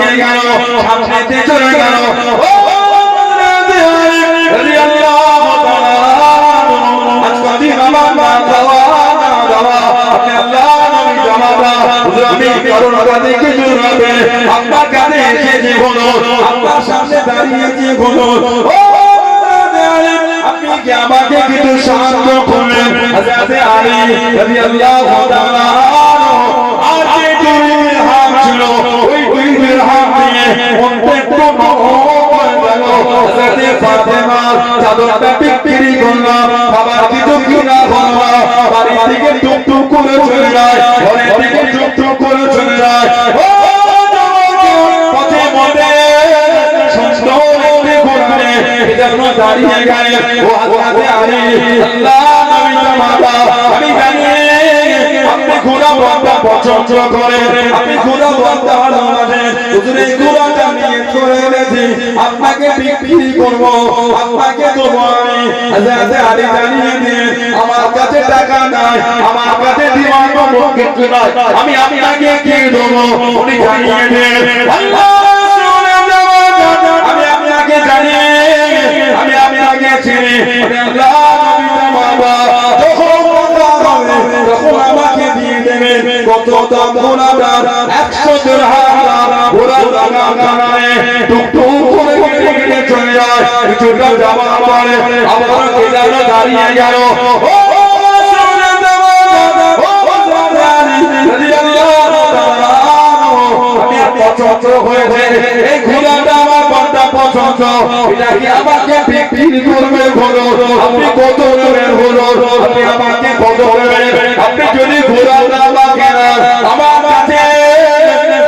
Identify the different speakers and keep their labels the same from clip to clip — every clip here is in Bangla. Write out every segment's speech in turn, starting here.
Speaker 1: দাঁড়িয়ে গেল সামনেতে চলে গেল ও রাদিয়াল্লাহু তাআলা আজকে দিন আমার মা দাওয়া দাওয়া আল্লাহ নবী জামাতা হুজুর আমি করোনা দেখে জুরাবে আপনার কাছে এসেছি হলো আপনার সামনে দাঁড়িয়েছি হলো ও আপনি কি আমাকে কিছু শান্ত করবেন হযরত আলী রাদিয়াল্লাহু তাআলা আর যে দুই হাত ছিল ওই দুই হাত দিয়ে অন্তত হযরত ফাতেমা চাদরটা বিক্রি করলাম খাবার কিছু কিনা হলো বাড়ি থেকে টুকটুক করে চলে যায় ঘরে থেকে টুকটুক করে চলে যায় ও পথে মধ্যে সুন্দর ঘুরবে এজন্য দাঁড়িয়ে গেলে ও হযরত আলী আল্লাহ নবী জামাতা আমি জানি আপনি ঘোড়া বন্ধা পছন্দ করেন আপনি ঘোড়া বন্ধা ভালোবাসেন হুজুর এই ঘোড়াটা নিয়ে চলে এনেছি আপনাকে বিক্রি করব আপনাকে দেবো আমি হযরত আলী জানিয়ে দিন আমার কাছে টাকা নাই আমার কাছে দিওয়ার মতো কিছু নাই আমি আপনাকে কি দেবো উনি জানিয়ে দেন আল্লাহ আমি আপনাকে জানি আমি আপনাকে চিনি আল্লাহ নবী জামাতা যখন আমাকে দিয়ে দেবেন কত দাম ঘোড়াটা 100 দিরহাম ঘোড়া লাগা কানায় টুকটুক করে কেটে চলে যায় কিছুটা যাওয়ার পরে আবার কেদারা দাঁড়িয়ে গেল ও পছন্দ হয়েছে এই ঘোড়াটা আমার বড় পছন্দ এটা কি আমাকে বিক্রি করবে ঘোড়া আপনি কত নেবেন ঘোড়া আপনি আমাকে কত নেবেন আপনি যদি ঘোড়াটা আমাকে আমার কাছে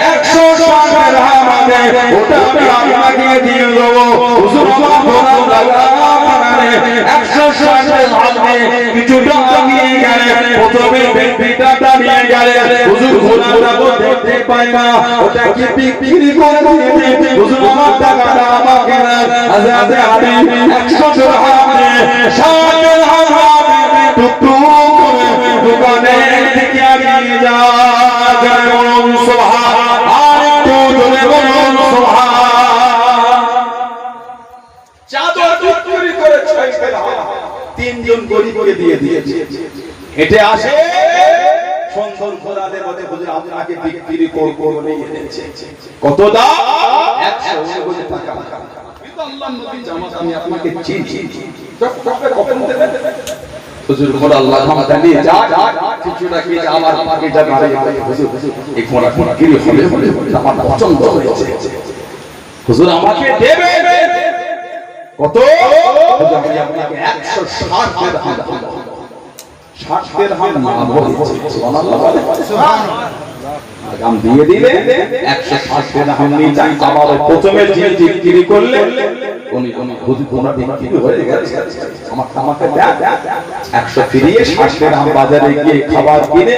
Speaker 1: 160 দিরহাম আছে ওটা আমি আপনাকে দিয়ে দেবো হুজুর আমার ঘোড়া লাগা মানে 160 দিরহাম কিছুটা নিয়ে গেলে প্রথমে বেটিটা নিয়ে গেলে হুজুর ঘোড়াটা তো দেখতে পাই না ওটা কি বিক্রি করে দিতে হুজুর আমার টাকাটা আমাকে হযরত আলী 100 দিরহাম 60 দিরহাম টুকটুক করে দোকানে থেকে নিয়ে যায় বলুন সুবহান আর একটু জোরে বলুন সুবহান চাদর বিক্রি করে 6 দিরহাম তিনজন গরিবকে দিয়ে দিয়েছে এটা আসে সুন্দর ঘোড়াদের মধ্যে হুজুর আপনাকে বিক্রি করব বলে এনেছে কত দাম 100 টাকা কিন্তু আল্লাহর নবী জামাত আমি আপনাকে চিনি কবে কবে দেবেন হুজুর ঘোড়া আল্লাহ জামাত নিয়ে যা কিছুটা কি আমার পাকে যা মারে হুজুর এই ঘোড়া বিক্রি হবে আমার পছন্দ হয়েছে হুজুর আমাকে দেবে কত হুজুর আমি আপনাকে 160 দিরহাম 60 দিরহাম লাভ হয়েছে সুবহানাল্লাহ সুবহানাল্লাহ দাম দিয়ে দিলে 160 দিরহাম নিয়ে যান আবার প্রথমে যে বিক্রি করলে উনি হুজুর কোনা বিক্রি হয়ে গেছে আমাকে দেন 100 ফিরিয়ে 60 দিরহাম বাজারে গিয়ে খাবার কিনে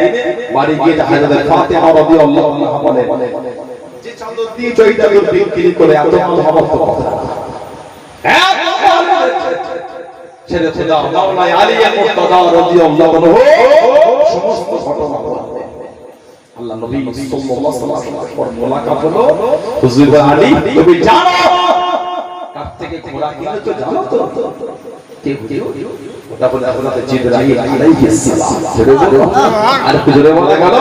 Speaker 1: বাড়ি গিয়ে হযরত ফাতেমা রাদিয়াল্লাহু আনহা বলে যে চাদর দিয়ে চৈতা বিক্রি করে এত মহব্বত কথা ছেড়ে খোদা মাওলা আলী মুর্তজা রাদিয়াল্লাহু আনহু সমস্ত ঘটনা বলেন আল্লাহ নবী সাল্লাল্লাহু আলাইহি ওয়াসাল্লাম মোলাকাত হলো হুজুর আলী তুমি জানো কার থেকে ঘোড়া কিনেছো জানো তো কেউ ওটা বলে হযরত জিবরাইল আলাইহিস সালাম ছেড়ে বলো আর হুজুরে বলে গেল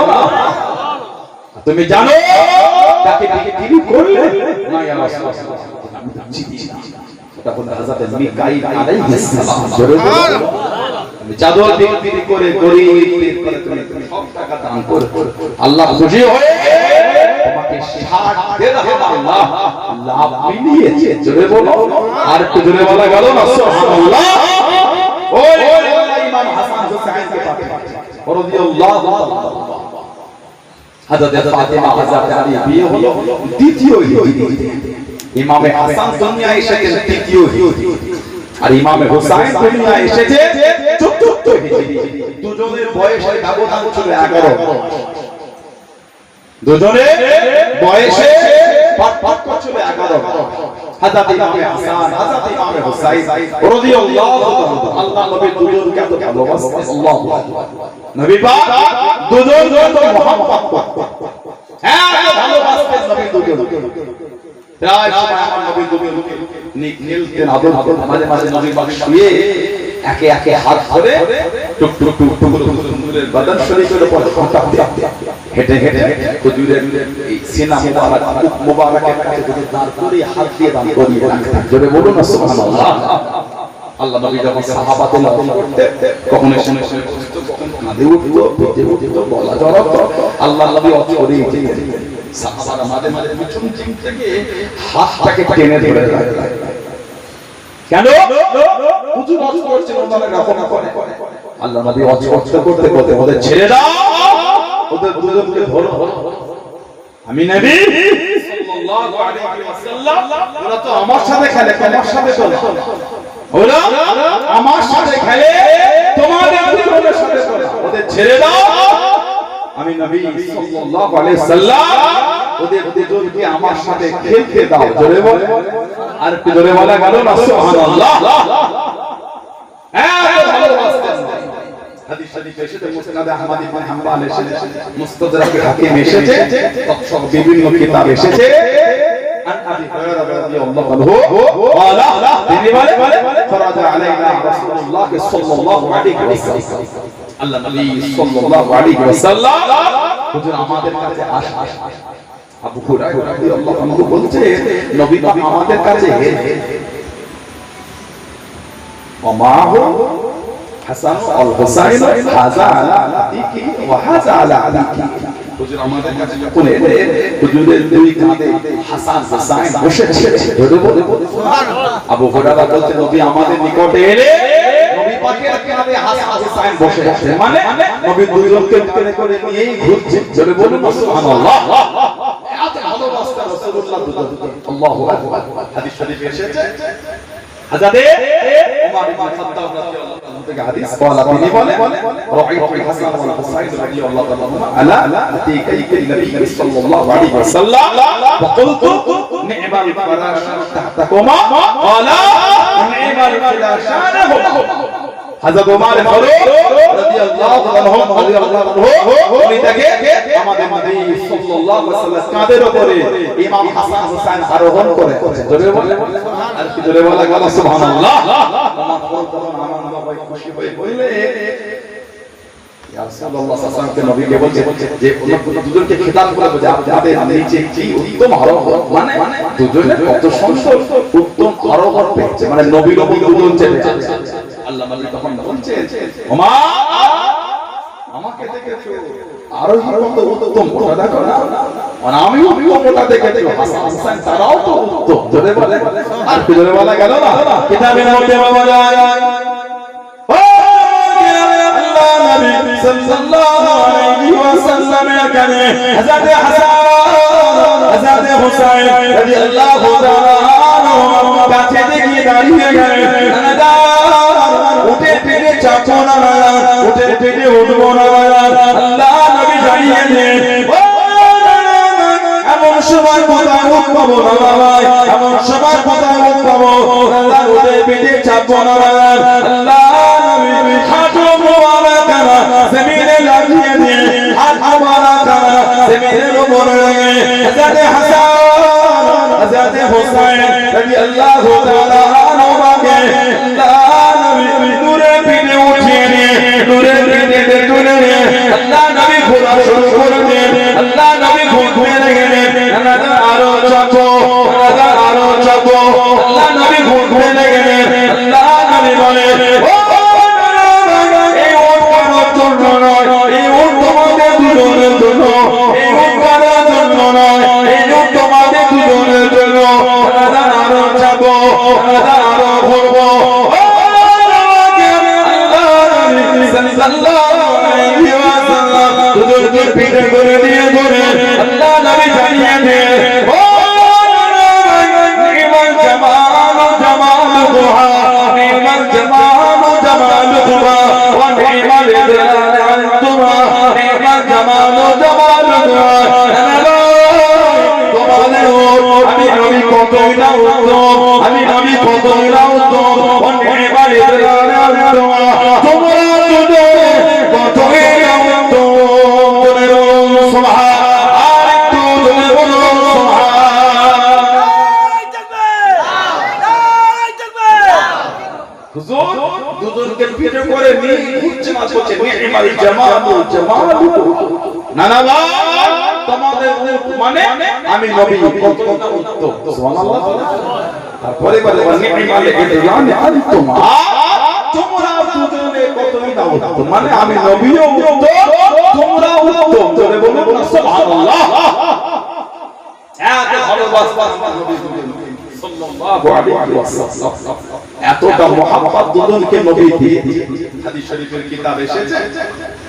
Speaker 1: তুমি জানো কাকে বিক্রি করলে না ইয়া রাসূলুল্লাহ আমি চিনি তখন হযরত মিকাইল আলাইহিস সালাম জোরে বলো আমি চাদর বিক্রি করে গরিবদের করে তুমি সব টাকা দান করো আল্লাহ খুশি হয়ে তোমাকে 60 দিরহাম আল্লাহ লাভ মিলিয়েছে জোরে বলো আর একটু জোরে বলা গেল না সুবহানাল্লাহ ওই ইমাম হাসান হুসাইনকে পাঠিয়ে রাদিয়াল্লাহু তাআলা হযরত ফাতেমা হযরত আলী বিয়ে হলো দ্বিতীয় হিজরি ইমামে হাসান দুনিয়ায় এসেছেন তৃতীয় হিজরি আর ইমামে হুসাইন দুনিয়ায় এসেছে চতুর্থ হিজরি দুজনের বয়সে ব্যবধান ছিল 11 দুজনের বয়সে পার্থক্য ছিল 11 হযরত ইমামে হাসান হযরত ইমামে হুসাইন রাদিয়াল্লাহু তাআলা আল্লাহ নবী দুজনকে এত ভালোবাসতেন আল্লাহু আকবার নবী পাক দুজন কত মহব্বত হ্যাঁ ভালোবাসতেন প্রায় সময় আমার নবী দুনিয়া নিলতেন আদর করতেন, মাঝে মাঝে নবীর পাশে শুয়ে একে একে হাত ধরে টুক টুক টুক টুক হুজুরের বাদান শরীফের উপর হেঁটে হেঁটে হুজুরের এই সিনা মুবারকের কাছে দাঁড় করে হাত দিয়ে দান করিয়ে রাখতেন। জোরে বলুন না সুবহানাল্লাহ। আল্লাহ নবী যখন সাহাবাদের নজর করতেন, কখনো শুনে শুনে কখনো কাঁদে উঠতো, পেটে উঠতো, গলা জড়াতো। আল্লাহ নবী অচরে যেতেন, সাহাবারা মাঝে মাঝে পিছন দিক থেকে হাতটাকে টেনে ধরে রাখতেন। কেন? হুজুর অজ করছেন, ওনারা রাখনা করে। আল্লাহ নবী অজ করতে করতে ওদের ছেড়ে দাও, ওদের দুজনকে ধরো। আমি নবী সাল্লাল্লাহু আলাইহি ওয়াসাল্লাম, ওরা তো আমার সাথে খেলে, তোমার সাথে চলে। ওরা আমার সাথে খেলে, তোমাদের দুজনের সাথে চলে। ওদের ছেড়ে দাও। আমি নবী সাল্লাল্লাহু আলাইহি ওয়াসাল্লাম, ওদের দুজনকে আমার সাথে খেলতে দাও। জোরে বলে, আর কি জোরে বলা গেল না সুবহানাল্লাহ। হাদিস শরীফ এসেছে, মুসনাদ আহমদ ইবনে হাম্বল এসেছে, মুস্তাদরাক হাকিম এসেছে, সব বিভিন্ন কিতাব এসেছে। আন আবি হুরায়রা রাদিয়াল্লাহু আনহু ক্বালা, তিনি বলে ফরাজা আলাইনা রাসূলুল্লাহ সাল্লাল্লাহু আলাইহি ওয়াসাল্লাম, আল্লাহ নবী সাল্লাল্লাহু আলাইহি ওয়াসাল্লাম হুজুর আমাদের কাছে আসেন। আবু হুরায়রা রাদিয়াল্লাহু আনহু বলছে, নবী পাক আমাদের কাছে ওমাহু হাসান আল হুসাইন হাযা আলা আতিকি ওয়া হাযা আলা আতিকি। হুজুর আমাদের কাছে যখন এলেন, হুজুরের দুই কাঁধে হাসান হুসাইন বসেছে। সুবহানাল্লাহ। আবু হুরায়রা বলতে, নবী আমাদের নিকটে এলে নবী পাকের কাঁধে হাসান হুসাইন বসে আছে, মানে নবী দুইজনকে টেনে করে নিয়েই ঘুরছে। জোরে বলুন সুবহানাল্লাহ। এত ভালোবাসা রাসূলুল্লাহ দুজন। আল্লাহু আকবার। হাদিস শরীফে এসেছে, হযরতে ওমর ইবনে খাত্তাব রাদিয়াল্লাহু আনহু থেকে হাদিস, قال তিনি বলে রাআইতু হাসান ওয়াল হুসাইন রাদিয়াল্লাহু আনহুমা আলা আতিকাই নবী সাল্লাল্লাহু আলাইহি ওয়াসাল্লাম ওয়া কুলতু নি'মাল ফরাশ তাহতাকুমা قال নি'মাল ফিরাশানহুমা। হযরত ওমর ফারুক রাদিয়াল্লাহু আনহু উনি দেখে আমাদের নবী সাল্লাল্লাহু আলাইহি ওয়াসাল্লাম কাঁধের উপরে ইমাম হাসান হুসাইন আরোহণ করে। জোরে বলে, আর কি জোরে বলা গেল সুবহানাল্লাহ। ওমর ফারুক তখন আমার নবী খুশি হয়ে বললে, ইয়া রাসূলুল্লাহ সাল্লাল্লাহু আলাইহি ওয়াসাল্লামকে নবীকে বলছে যে দুজনকে খেতাব করে বলে, আপনাদের নিচে কি উত্তম আরোহণ, মানে দুজনের কত সুন্দর উত্তম আরোহণ পেয়েছে, মানে নবীর উপর দুজন চেপে আছে। আল্লাহ নবী তখন বলছেন, ওমা আমাকে দেখেছো আরোহী কত উত্তম, ওটা দেখো না, আর আমি উত্তমটা দেখেছি, হাসান হুসাইন তারাও তো উত্তম। জোরে বলে, আর কি জোরে বলা গেল না। কিতাবের মধ্যে বলা যায়, ও আল্লাহ নবী সাল্লাল্লাহু আলাইহি ওয়াসাল্লামের কানে হযরত হাসান হযরত হুসাইন রাদিয়াল্লাহু তাআলা আনহু কাছে দেখে দাঁড়িয়ে গেলেন। উঠে পেটে চাপো না, উঠে পেটে উঠবো না। আল্লাহ নবী জানিয়ে দেন, এমন সময় কোথায় উঠবো না বাবা, এমন সময় কোথায় উঠবো, আল্লাহ উঠে পেটে চাপো না। আল্লাহ নবী হাঁটু মোবারক জমিনে লাগিয়ে দিয়ে, হাত মোবারক জমিনের উপরে রেখে হযরত হাসান হযরত হুসাইন রাদিয়াল্লাহু তাআলা আনহুকে আল্লাহ নবী নূরে পিঠে উঠিয়ে নিয়ে, নূরে পিঠে তুলে নিয়ে আল্লাহ নবী ঘোরা শুরু করে দেন। আল্লাহ নবী ঘুরতে লাগলেন, আরো চাপো, আরো চাপো। আল্লাহ নবী ঘুরতে লাগলেন। আল্লাহ নবী বলে, ও এই উট কারোর জন্য নয়, এই উট তোমাদের দুজনের জন্য, এই উট কারোর জন্য নয়, এই উট তোমাদের দুজনের জন্য। আরো চাপো, আরো ঘুরবো। দুজনকে পিঠে করে দিয়ে ধরে আল্লাহ নবী জানিয়ে দেন, ও নি'মাল জামালু জামালুহা, নি'মাল জামালু জামালুহা ওয়া নি'মাল ইদলাল আনতুমা, নি'মাল জামালু জামালুহা। তোমাদের আমি নবী কতই না উত্তম, আমি নবী কতই না উত্তম, ওয়া নি'মাল ইদলাল আনতুমা, তোমরা কতই না উত্তম। সুবহান, আর একটু জোরে বলো সুবহান। ইস্তেমাল করছে নি'মাল জামালুল জামালু না না ভাই তোমাদের মানে আমি নবী কতটা উত্তম সুবহানাল্লাহ তারপরে বলে নি'মাল ইদরান আনতুম তোমরা দুজনে কতটা উত্তম মানে আমি নবীও উত্তম তোমরা উত্তম জোরে বলুন সুবহানাল্লাহ এত ভালোবাসা নবী সাল্লাল্লাহু আলাইহি ওয়াসাল্লাম এতটা মুহাব্বত দুজনকে নবী দিয়ে হাদিস শরীফের কিতাব এসেছে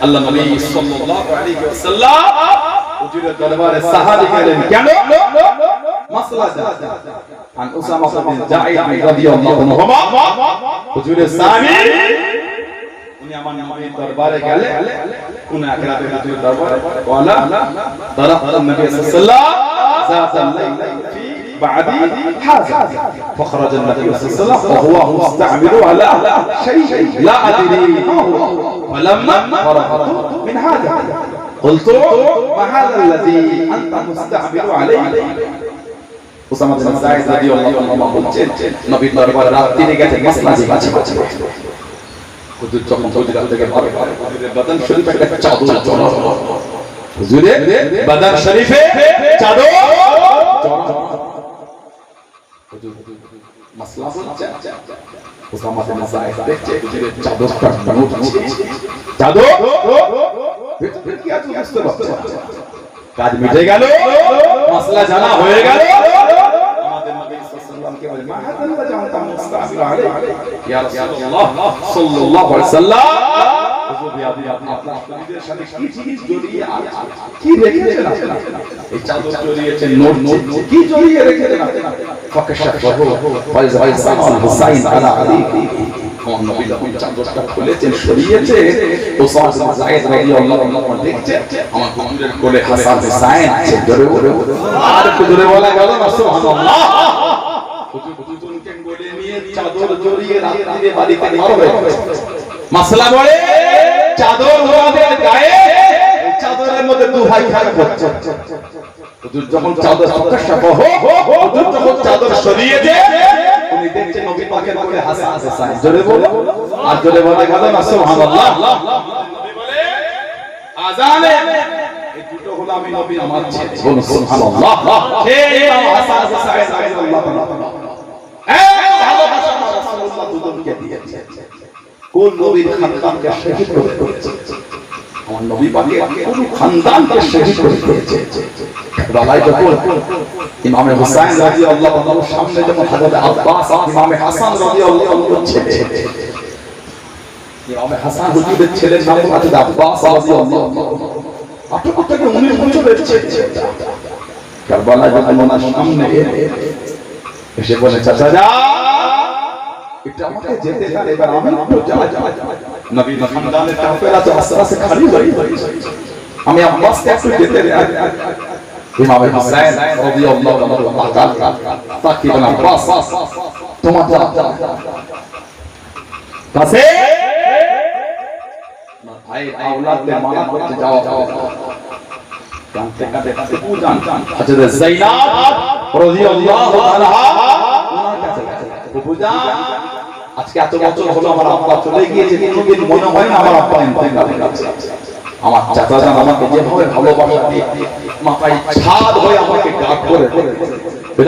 Speaker 1: আল্লাহ নবী সাল্লাল্লাহু আলাইহি ওয়াসাল্লাম হুজুরের দরবারে সাহাবী গেলেন কেন মাসলা আন উসামা বিন যায়েদ রাদিয়াল্লাহু আনহু হুজুরের সাহাবী উনি আমার নবীর দরবারে গেলেন কোন আকরাতে হুজুরের দরবারে ওয়ালা দারাত নবী সাল্লাল্লাহু ذات الليل في بعد هذا فخرج النبي صلى الله عليه وسلم وهو مستعمل على شيء لا ادري ما هو فلما فرغت من هذا قلت ما هذا الذي انت مستعمل عليه উসামা বিন যায়েদ রাদিয়াল্লাহু আনহু বলছেন নবীর দরবারে রাত 3 গেছে মাসলা জিজ্ঞাসা করছে হুজুর যখন হুজুর থেকে হুজুরের বদন শরীফে একটা চাদর জড়ানো হুজুরের বদন শরীফে চাদর হুজুর মাসলা বলছে উসামা বিন যায়েদ দেখছে হুজুরের চাদরটা নড়ছে চাদর কি আছে বুঝতে পারছে কাজ মিটে গেল মাসলা জানা হয়ে গেল আমাদের নবী সাল্লাল্লাহু আলাইহি ওয়াসাল্লাম কে বলে মা হাদাল্লাহ জানতা মুস্তামিল আলাইহি ইয়া রাসূলুল্লাহ সাল্লাল্লাহু আলাইহি ওয়াসাল্লাম হুজুর আপনার নবীদের সাথে কি জিনিস জড়িয়ে আছে কি রেখেছেন আপনারা এই চাদর জড়িয়েছেন নোট কি জড়িয়ে রেখেছেন আপনারা ফাকাশাফাহু ফাইজান হুসাইন আলা আলী কোন নবী যখন চাদরটা খুলেছেন সরিয়েছে উসামা বিন যায়েদ রাদিয়াল্লাহু আনহু দেখছে আমার হুজুরের কোলে হাসান হুসাইন আছে জোরে জোরে আর একটু জোরে বলা গেল না সুবহানাল্লাহ হুজুরকে কোলে নিয়ে চাদর জড়িয়ে রাত্রিরে বাড়িতে নিয়ে মাসলা বলে চাদর ওদের গায়ে এই চাদরের মধ্যে দু ভাই খারাপ হচ্ছে হুজুর যখন চাদর ফাকাশাফাহু হুজুর যখন চাদর সরিয়েছে উনি দেখছেন নবী পাকের কোলে হাসান হুসাইন জোরে বলো আর জোরে বলে গেল না সুবহানাল্লাহ নবী বলে আযানে এই দুটো হলো আমি নবী আমার ছেলে বলুন সুবহানাল্লাহ সেই ইমাম হাসান হুসাইন রাদিয়াল্লাহু আনহু এই ভালোবাসা রাসূলুল্লাহ দুজনকে দিয়েছে কোন নবীর খানদানকে শহীদ করে দিয়েছে আমার নবী পাকের পুরো খানদানকে শহীদ করে দিয়েছে রালাই যখন ইমামে হুসাইন রাদিয়াল্লাহু আনহুর সামনে যখন হযরত আব্বাস ইমামে হাসান রাদিয়াল্লাহু আনহুর ছেলে ইমামে হাসান হুজুরের ছেলের নাম হযরত আব্বাস রাদিয়াল্লাহু আনহু 18 থেকে 19 বছরের ছেলে কারবালা যখন ওনার সামনে এসে বলে চাচা যা এটা আমাকে যেতে দেন এবার আমি একটু নবী খানদানের কাফেলা তো আস্তে আস্তে খালি হয়ে যাচ্ছে আমি আব্বাসকে একটু যেতে দেন ইমাম হুসাইন রাদিয়াল্লাহু আনহু তাকে বলেন আব্বাস তোমার কাছে ভাই আওলাদদের মানা করতে যাওয়া জানতে কাছে বুঝান হযরত যায়নাব রাদিয়াল্লাহু আনহা ওনার কাছে বুঝান আজকে এত বছর হলো আমার আব্বা চলে গিয়েছে কোনদিন মনে হয় না আমার আব্বা ইন্তেকাল করেছে আমার চাচা জান আমাকে যেভাবে ভালোবাসা দিয়ে মাথায় ছাদ হয়ে আমাকে গার্ড করে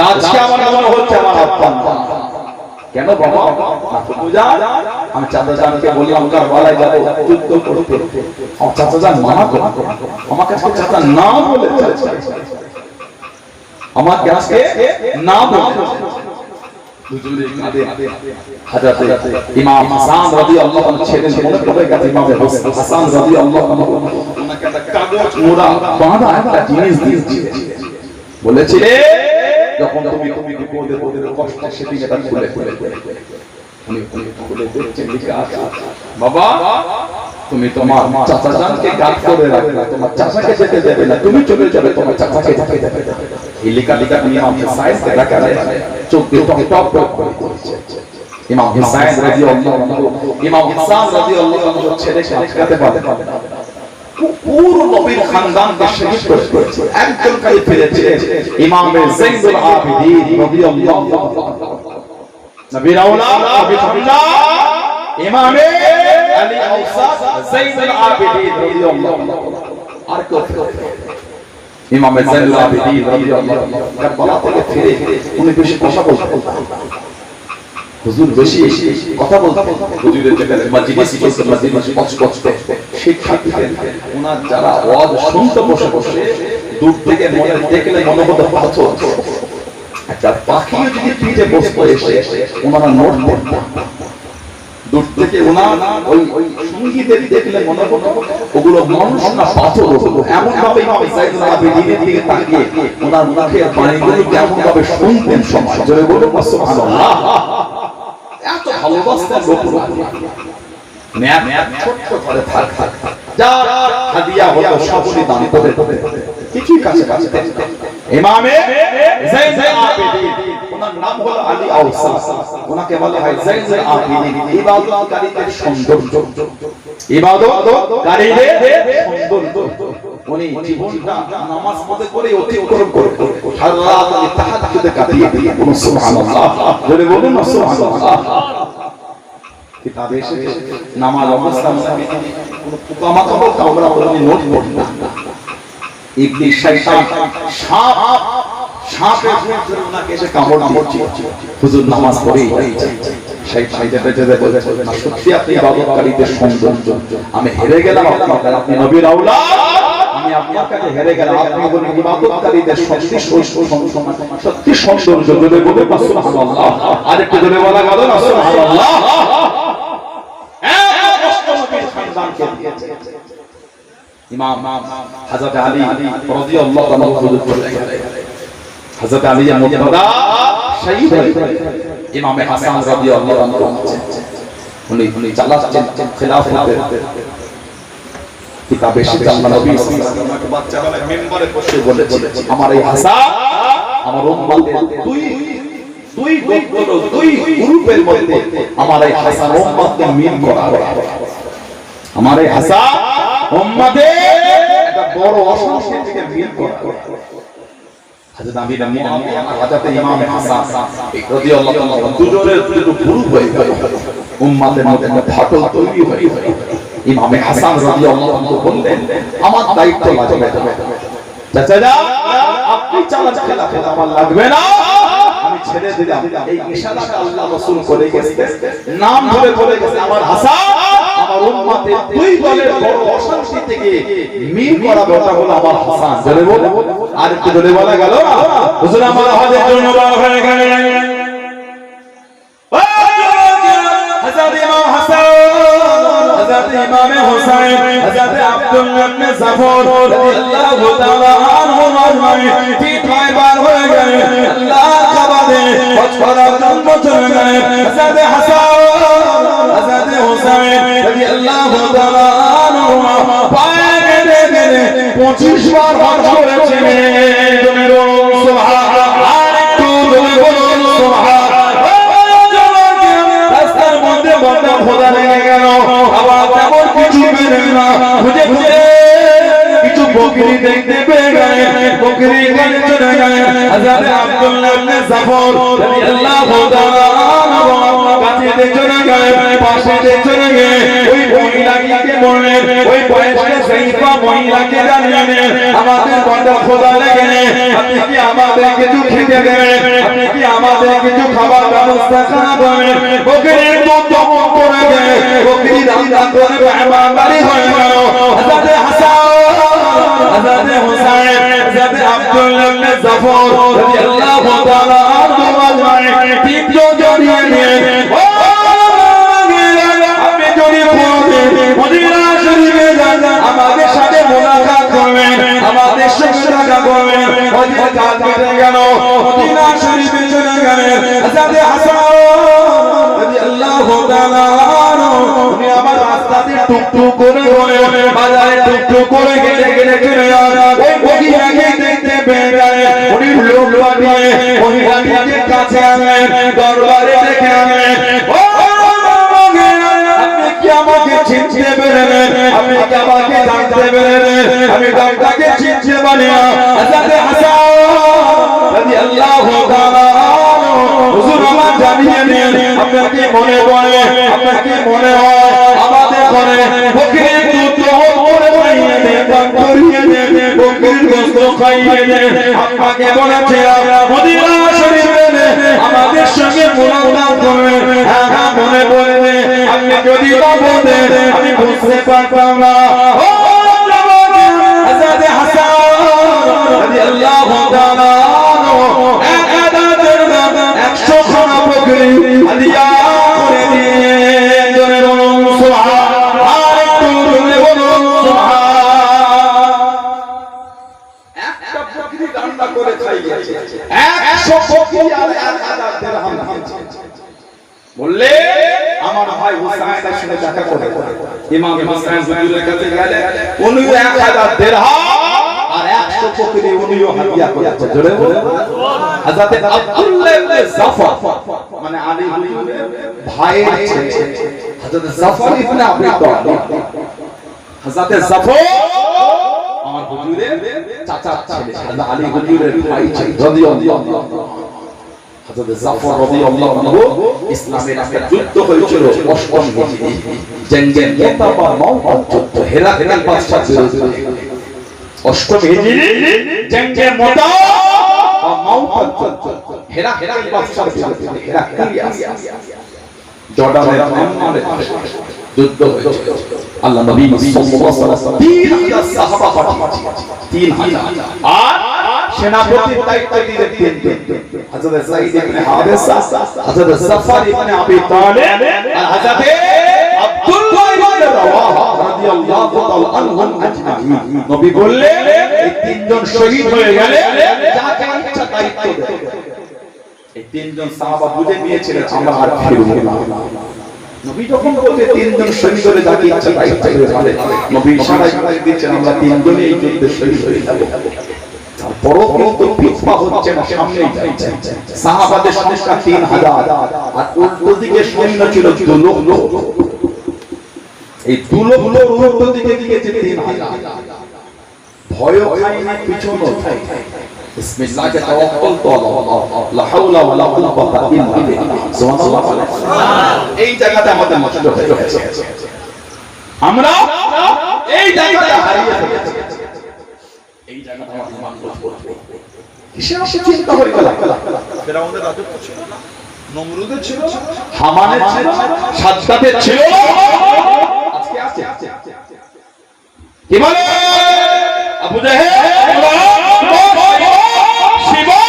Speaker 1: আজকে আমার মনে হচ্ছে আমার আব্বা কেন বাবা বুঝান আমি চাচা জানকে বললাম কারবালায় যাব যুদ্ধ করতে আমার চাচা জান মানা করে আমাকে চাচা না বলে আমাকে আজকে না বলে হুজুরের কাঁধে হযরত ইমাম হাসান রাদিয়াল্লাহু আনহু ছেড়ে মনে পড়ে গেছে ইমাম হাসান রাদিয়াল্লাহু আনহু ওনাকে একটা কাগজ মোড়া বাঁধা একটা জিনিস দিয়েছে বলেছিলে যখন তুমি বিপদে কষ্টে সেদিন এটা খুলে আমি খুলে দেখছি লেখা আছে বাবা তুমি তোমার চাচা জানকে গার্ড করে রাখবে তোমার চাচাকে যেতে দেবে না তুমি চলে যাবে তোমার চাচাকে যেতে দেবে এই লেখা ইমাম হুসাইনকে দেখা যায় চোখ দিয়ে টপ টপ করে পড়ছে ইমাম হুসাইন রাদিয়াল্লাহু আনহু ইমাম হাসান রাদিয়াল্লাহু আনহু ছেলেকে আটকাতে পারে পুরো নবীর খানদানকে শহীদ করেছে একজন কাই ফিরেছে ইমাম যাইনুল আবিদিন রাদিয়াল্লাহু আনহু নবীর আওলাদ নবীর খানদান ইমামে আলী আওসাদ যাইনুল আবেদিন রাদিয়াল্লাহু তাআলা। আর কেউ ইমাম যাইনুল আবেদিন রাদিয়াল্লাহু তাআলা কারবালা থেকে ফিরে উনি বেশি কথা বলতেন, হুজুর বেশি কথা বলতেন। হুজুরের যেখানে মজলিস করতেন, মজলিস কষ্ট শিক্ষা দিতেন। ওনার যারা ওয়াজ শুনতে বসে বসে দূর থেকে মনে দেখলে মনে হতো পাথর, একটা পাখিও যদি পিঠে বসতো এসে ওনারা নোট করতেন। দূর থেকে ওনার ওই সঙ্গীদের দেখলে মনে হতো ওগুলো মানুষ না পাথর। এমন ভাবে ইমাম যাইনুল আবেদিনের দিকে তাকিয়ে ওনার মুখের বাণীগুলো কেমন ভাবে শুনতেন সমাজ জোরে বলুন সুবহানাল্লাহ। এত ভালোবাসতেন লোকরা, ছোট্ট করে থাক যা হাদিয়া হতো সবই দান করে কিছুই কাছে কাছে। ইমামে যাইনুল আবেদিন ওনার নাম হলো আলী আওসাদ, ওনাকে বলা হয় যাইনুল আবেদিন। ইবাদতকারীদের সৌন্দর্য, ইবাদতকারীদের সৌন্দর্য। উনি জীবনটা নামাজ পড়ে করে অতিক্রম করে সারা রাত উনি তাহাজ্জুদে কাটিয়ে দিয়ে সুবহানাল্লাহ জোরে বলুন সুবহানাল্লাহ। কিতাবে এসেছে নামাজ অবস্থায় কোনো পোকামাকড় কামড়া উনি নোট করতেন না। ইবলিস শয়তান সাপের জন্য ওনাকে এসে কামড় দিচ্ছে। হুজুর নামাজ পড়েই সত্যি আপনি ইবাদতকারীদের সৌন্দর্য, আমি হেরে গেলাম আপনার, আপনি নবীর আওলাদ, আমি আপনার কাছে হেরে গেলাম। আপনি বলেন ইবাদতকারীদের সত্যি সৌন্দর্য জোরে বলে সুবহানাল্লাহ। আরেকটু জোরে বলা গেল না সুবহানাল্লাহ। ইমাম হযরত আলী রাদিয়াল্লাহু তাআলা হযরত আলী মুর্তদা শহীদ ইমাম হাসান রাদিয়াল্লাহু তাআলা উনি চালাচ্ছেন খিলাফতের। কিতাবে এসেছে আল্লাহ নবী সাল্লাল্লাহু আলাইহি ওয়াসাল্লাম বাচ্চাবেলায় মিম্বরে বসে বলেছিলেন, আমার এই হাসান আমার উম্মতের দুই গোত্র দুই গ্রুপের মধ্যে আমার এই হাসান উম্মতকে মিল করা, আমার এই হাসান উম্মতের একটা বড় অসংখ্যকে মিল করা। হযরত আমির মুআবিয়া হযরত ইমাম হাসান রাদিয়াল্লাহু তাআলা দুজনের দুটো গ্রুপ হয়ে গেল, উম্মতের মধ্যে ফাটল তৈরি হয়ে গেল। ইমাম হাসান রাদিয়াল্লাহু তাআলা বললেন, আমার দায়িত্ব লাগবে, চাচারা আপনি চালান খেলাফত আমার লাগবে না, আমি ছেড়ে দিলাম। এই ইশারাটা আল্লাহ রাসূল করে গেছে, নাম ধরে বলে গেছে আমার হাসান আমার উম্মতের দুই দলের বড় অশান্তি থেকে মিল করা ব্যাপার হলো আমার হাসান জোরে বলে। আর একটু জোরে বলা গেল না হুজুর আমার হজের জন্য বলা হয়ে গেল হযরত ইমাম হাসান, হযরত ইমাম হুসাইন, হযরত আব্দুল্লাহ ইবনে জাফর রাদিয়াল্লাহু তাআলা আনহু আজমাইন ঠিক বার হয়ে গেল। আল্লাহ কাবাদে হজ করার জন্য চলে গেলেন। হযরত হাসান, হযরত হুসাইন রাদিয়াল্লাহু তাআলা আনহু পায়ে কেটে কেটে 25 বার হজ করেছিলেন। সুবহানাল্লাহ, আরেকটু বলে বলুন সুবহানাল্লাহ। রাস্তার মধ্যে বন্ধ খোদা লেগে গেল, আবার তেমন কিছু বের না, খুঁজে খুঁজে কিছু বকরি দেখতে পেয়ে গেলেন, বকরি গাড়ি চলে গেলেন। হযরত আব্দুল্লাহ ইবনে জাফর রাদিয়াল্লাহু তাআলা আনহু কাছে চলে গেলেন, পাশে চলে গিয়ে ওই মহিলাকে বললেন, ওই বয়স্ক সাইফা মহিলাকে জানিয়ে আমাদের বন্ধ খোদা লেগে, আপনি কি আমাদের কিছু খেতে দেবেন, আপনি কি আমাদের কিছু খাবার ব্যবস্থা করবেন। বকরির দুধ দমন করে গেলে বকরি রান্না করে মেহমানদারি হয়ে গেল। হযরত হাসান, হযরত হুসাইন, হযরত আব্দুল্লাহ ইবনে জাফর রাদিয়াল্লাহু তাআলা আনহু আজমাইন তিনজন জড়িয়ে নিয়ে আপনি জড়িয়ে পড়বেন মদিনা শরীফে যান, আমাদের সাথে মোলাকাত করবেন, আমাদের সঙ্গে দেখা করবেন। মদিনা কাল কেটে গেল, মদিনা শরীফে চলে গেলেন। হযরত হাসান রাদিয়াল্লাহু তাআলা আনহু উনি আবার রাস্তাতে টুকটুক করে করে বাজারে টুকটুক করে গেলে গেলে চলে যান। ওই মহিলাকে দেখতে পেয়ে গেলেন, উনি লোক পাঠিয়ে মহিলাকে কাছে আনলেন, দরবারে ডেকে আনলেন। আপনি কি আমাকে চিনতে পেরেছেন, আপনি কি আমাকে জানতে পেরেছেন, আমি ডাক্তারকে চিনতে পারি না। হযরত হাসান রাদিয়াল্লাহু তাআলা হুজুর আমার জানিয়ে দিন, আপনার কি মনে পড়ে, আপনার কি মনে হয় আমাদের করে বকরির দুধ দহন করে খাইয়ে দে, পাক করিয়ে দে, বকরির গোশত খাইয়ে দে। আব্বাকে বলেছে মদিনা শরীফে আমাদের সঙ্গে মুলাকাত করবে। হ্যাঁ হ্যাঁ মনে পড়বে, আপনি যদি না বলতেন আমি বুঝতে পারতাম না। ও হযরত হাসান রাদিয়াল্লাহু তাআলা এক আদাতের দাম 100 খানা বকরি হাদিয়া করে দিয়ে জোরে বলুন সুবহান। আর একটু জোরে বলুন সুবহান। একটা বকরি রান্না করে খাইয়েছে, 100 বকরি আর 1000 দিরহাম দিয়েছে। বললে আমার ভাই হুসাইনের সঙ্গে দেখা করে ইমাম হুসাইন হুজুরের কাছে গেলে উনি 1000 দিরহাম আর 100 বকরি উনিও হাদিয়া করেছে। জোরে বলুন হযরত আব্দুল্লাহ ইবনে জাফর মানে আলী হুজুরের ভাইয়ের ছেলে হযরত জাফর ইবনে আবি তালিব। হযরত জাফর আমার হুজুরের চাচার ছেলে, হযরত আলী হুজুরের ভাই ছিলেন রাদিয়াল্লাহু আনহু। হযরত জাফর রাদিয়াল্লাহু আনহু ইসলামের একটা যুদ্ধ হয়েছিল 8ম হিজরি, জেনজেন মোতাবা মাউত যুদ্ধ, হেরাক্লিয়াস বাদশার বিরুদ্ধে। 8ম হিজরি জেনজেন মোতাবা মাউত যুদ্ধ, হেরাক্লিয়াস বাদশার বিরুদ্ধে। হেরাক্লিয়াস জর্ডানের আম্মারে যুদ্ধ হয়েছিল। আল্লাহ নবী সাল্লাল্লাহু আলাইহি ওয়াসাল্লাম 3000 সাহাবা পাঠিয়েছেন, 3000 আর সেনাপতির দায়িত্ব দিলেন 3 হযরত যায়েদ ইবনে হারেসা, হযরত জাফর ইবনে আবি তালিব আর হযরত আব্দুল্লাহ ইবনে রাওয়াহা রাদিয়াল্লাহু তাআলা আনহুম আজমাইন। নবী বললেন এই 3 জন শহীদ হয়ে গেলে যাকে ইচ্ছা দায়িত্ব দেন। এই 3 জন সাহাবা বুঝে নিয়েছিলেন আমরা আর ফিরব না। নবী যখন বলতে 3 জন শহীদ হলে যাকে ইচ্ছা দায়িত্ব দেবে, নবী ইশারা দিচ্ছেন আমরা 3 জনই এই যুদ্ধে শহীদ হয়ে যাব। তারপরও কিন্তু পিছপা হচ্ছে না, সামনেই যাচ্ছে। সাহাবাদের সংখ্যা 3000 আর উল্টো দিকে সৈন্য ছিল 2 লক্ষ। এই 2 লক্ষ উল্টো দিকে দিয়েছে 3000। ভয় খায়নি, পিছনও খায়নি। বিসমিল্লাহি তাওয়াক্কালতু আলাল্লাহ, লা হাওলা ওয়ালা কুওয়াতা ইল্লা বিল্লাহ। সুবহানাল্লাহ। এই জায়গাটা আমাদের নষ্ট হয়ে গেছে, আমরা এই জায়গাটা হারিয়ে ফেলেছি। এই জায়গাটা আমরা ইমান করব। কিসের চিন্তা হয়ে গেল? ফেরাউনের রাজত্ব ছিল না, নমরুদের ছিল, হামানের ছিল, সাদ্দাতের ছিল, আজকে আছে। কি বলে আবু জাহেল, শিবা,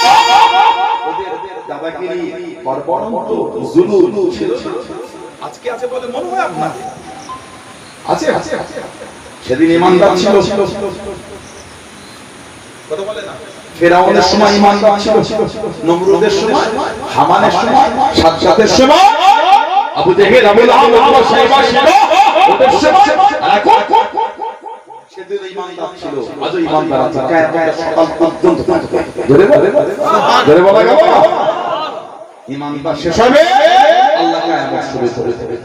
Speaker 1: ওদের দাদাগিরি, বর্বরন্ত, জুলুম ছিল। আজকে আছে বলে মনে হয় আপনার? আছে। সেদিন ইমানদার ছিল, কথা বলে না। ফেরাউনের সময় ইমানদার ছিল, নমরুদের সময়, হামানের সময়, সাদ্দাতের সময়, আবু জাহেল, আবু লাহাব, আবু সাইবা ছিল, ওদের সময়। এখন সেদিন ইমানদার ছিল, আজও ইমানদার আছে, কিয়ামতের সকাল পর্যন্ত থাকবে। জোরে বলা গেল না? ইমানদার শেষ হবে, আল্লাহ কিয়ামত শুরু করে দেবে।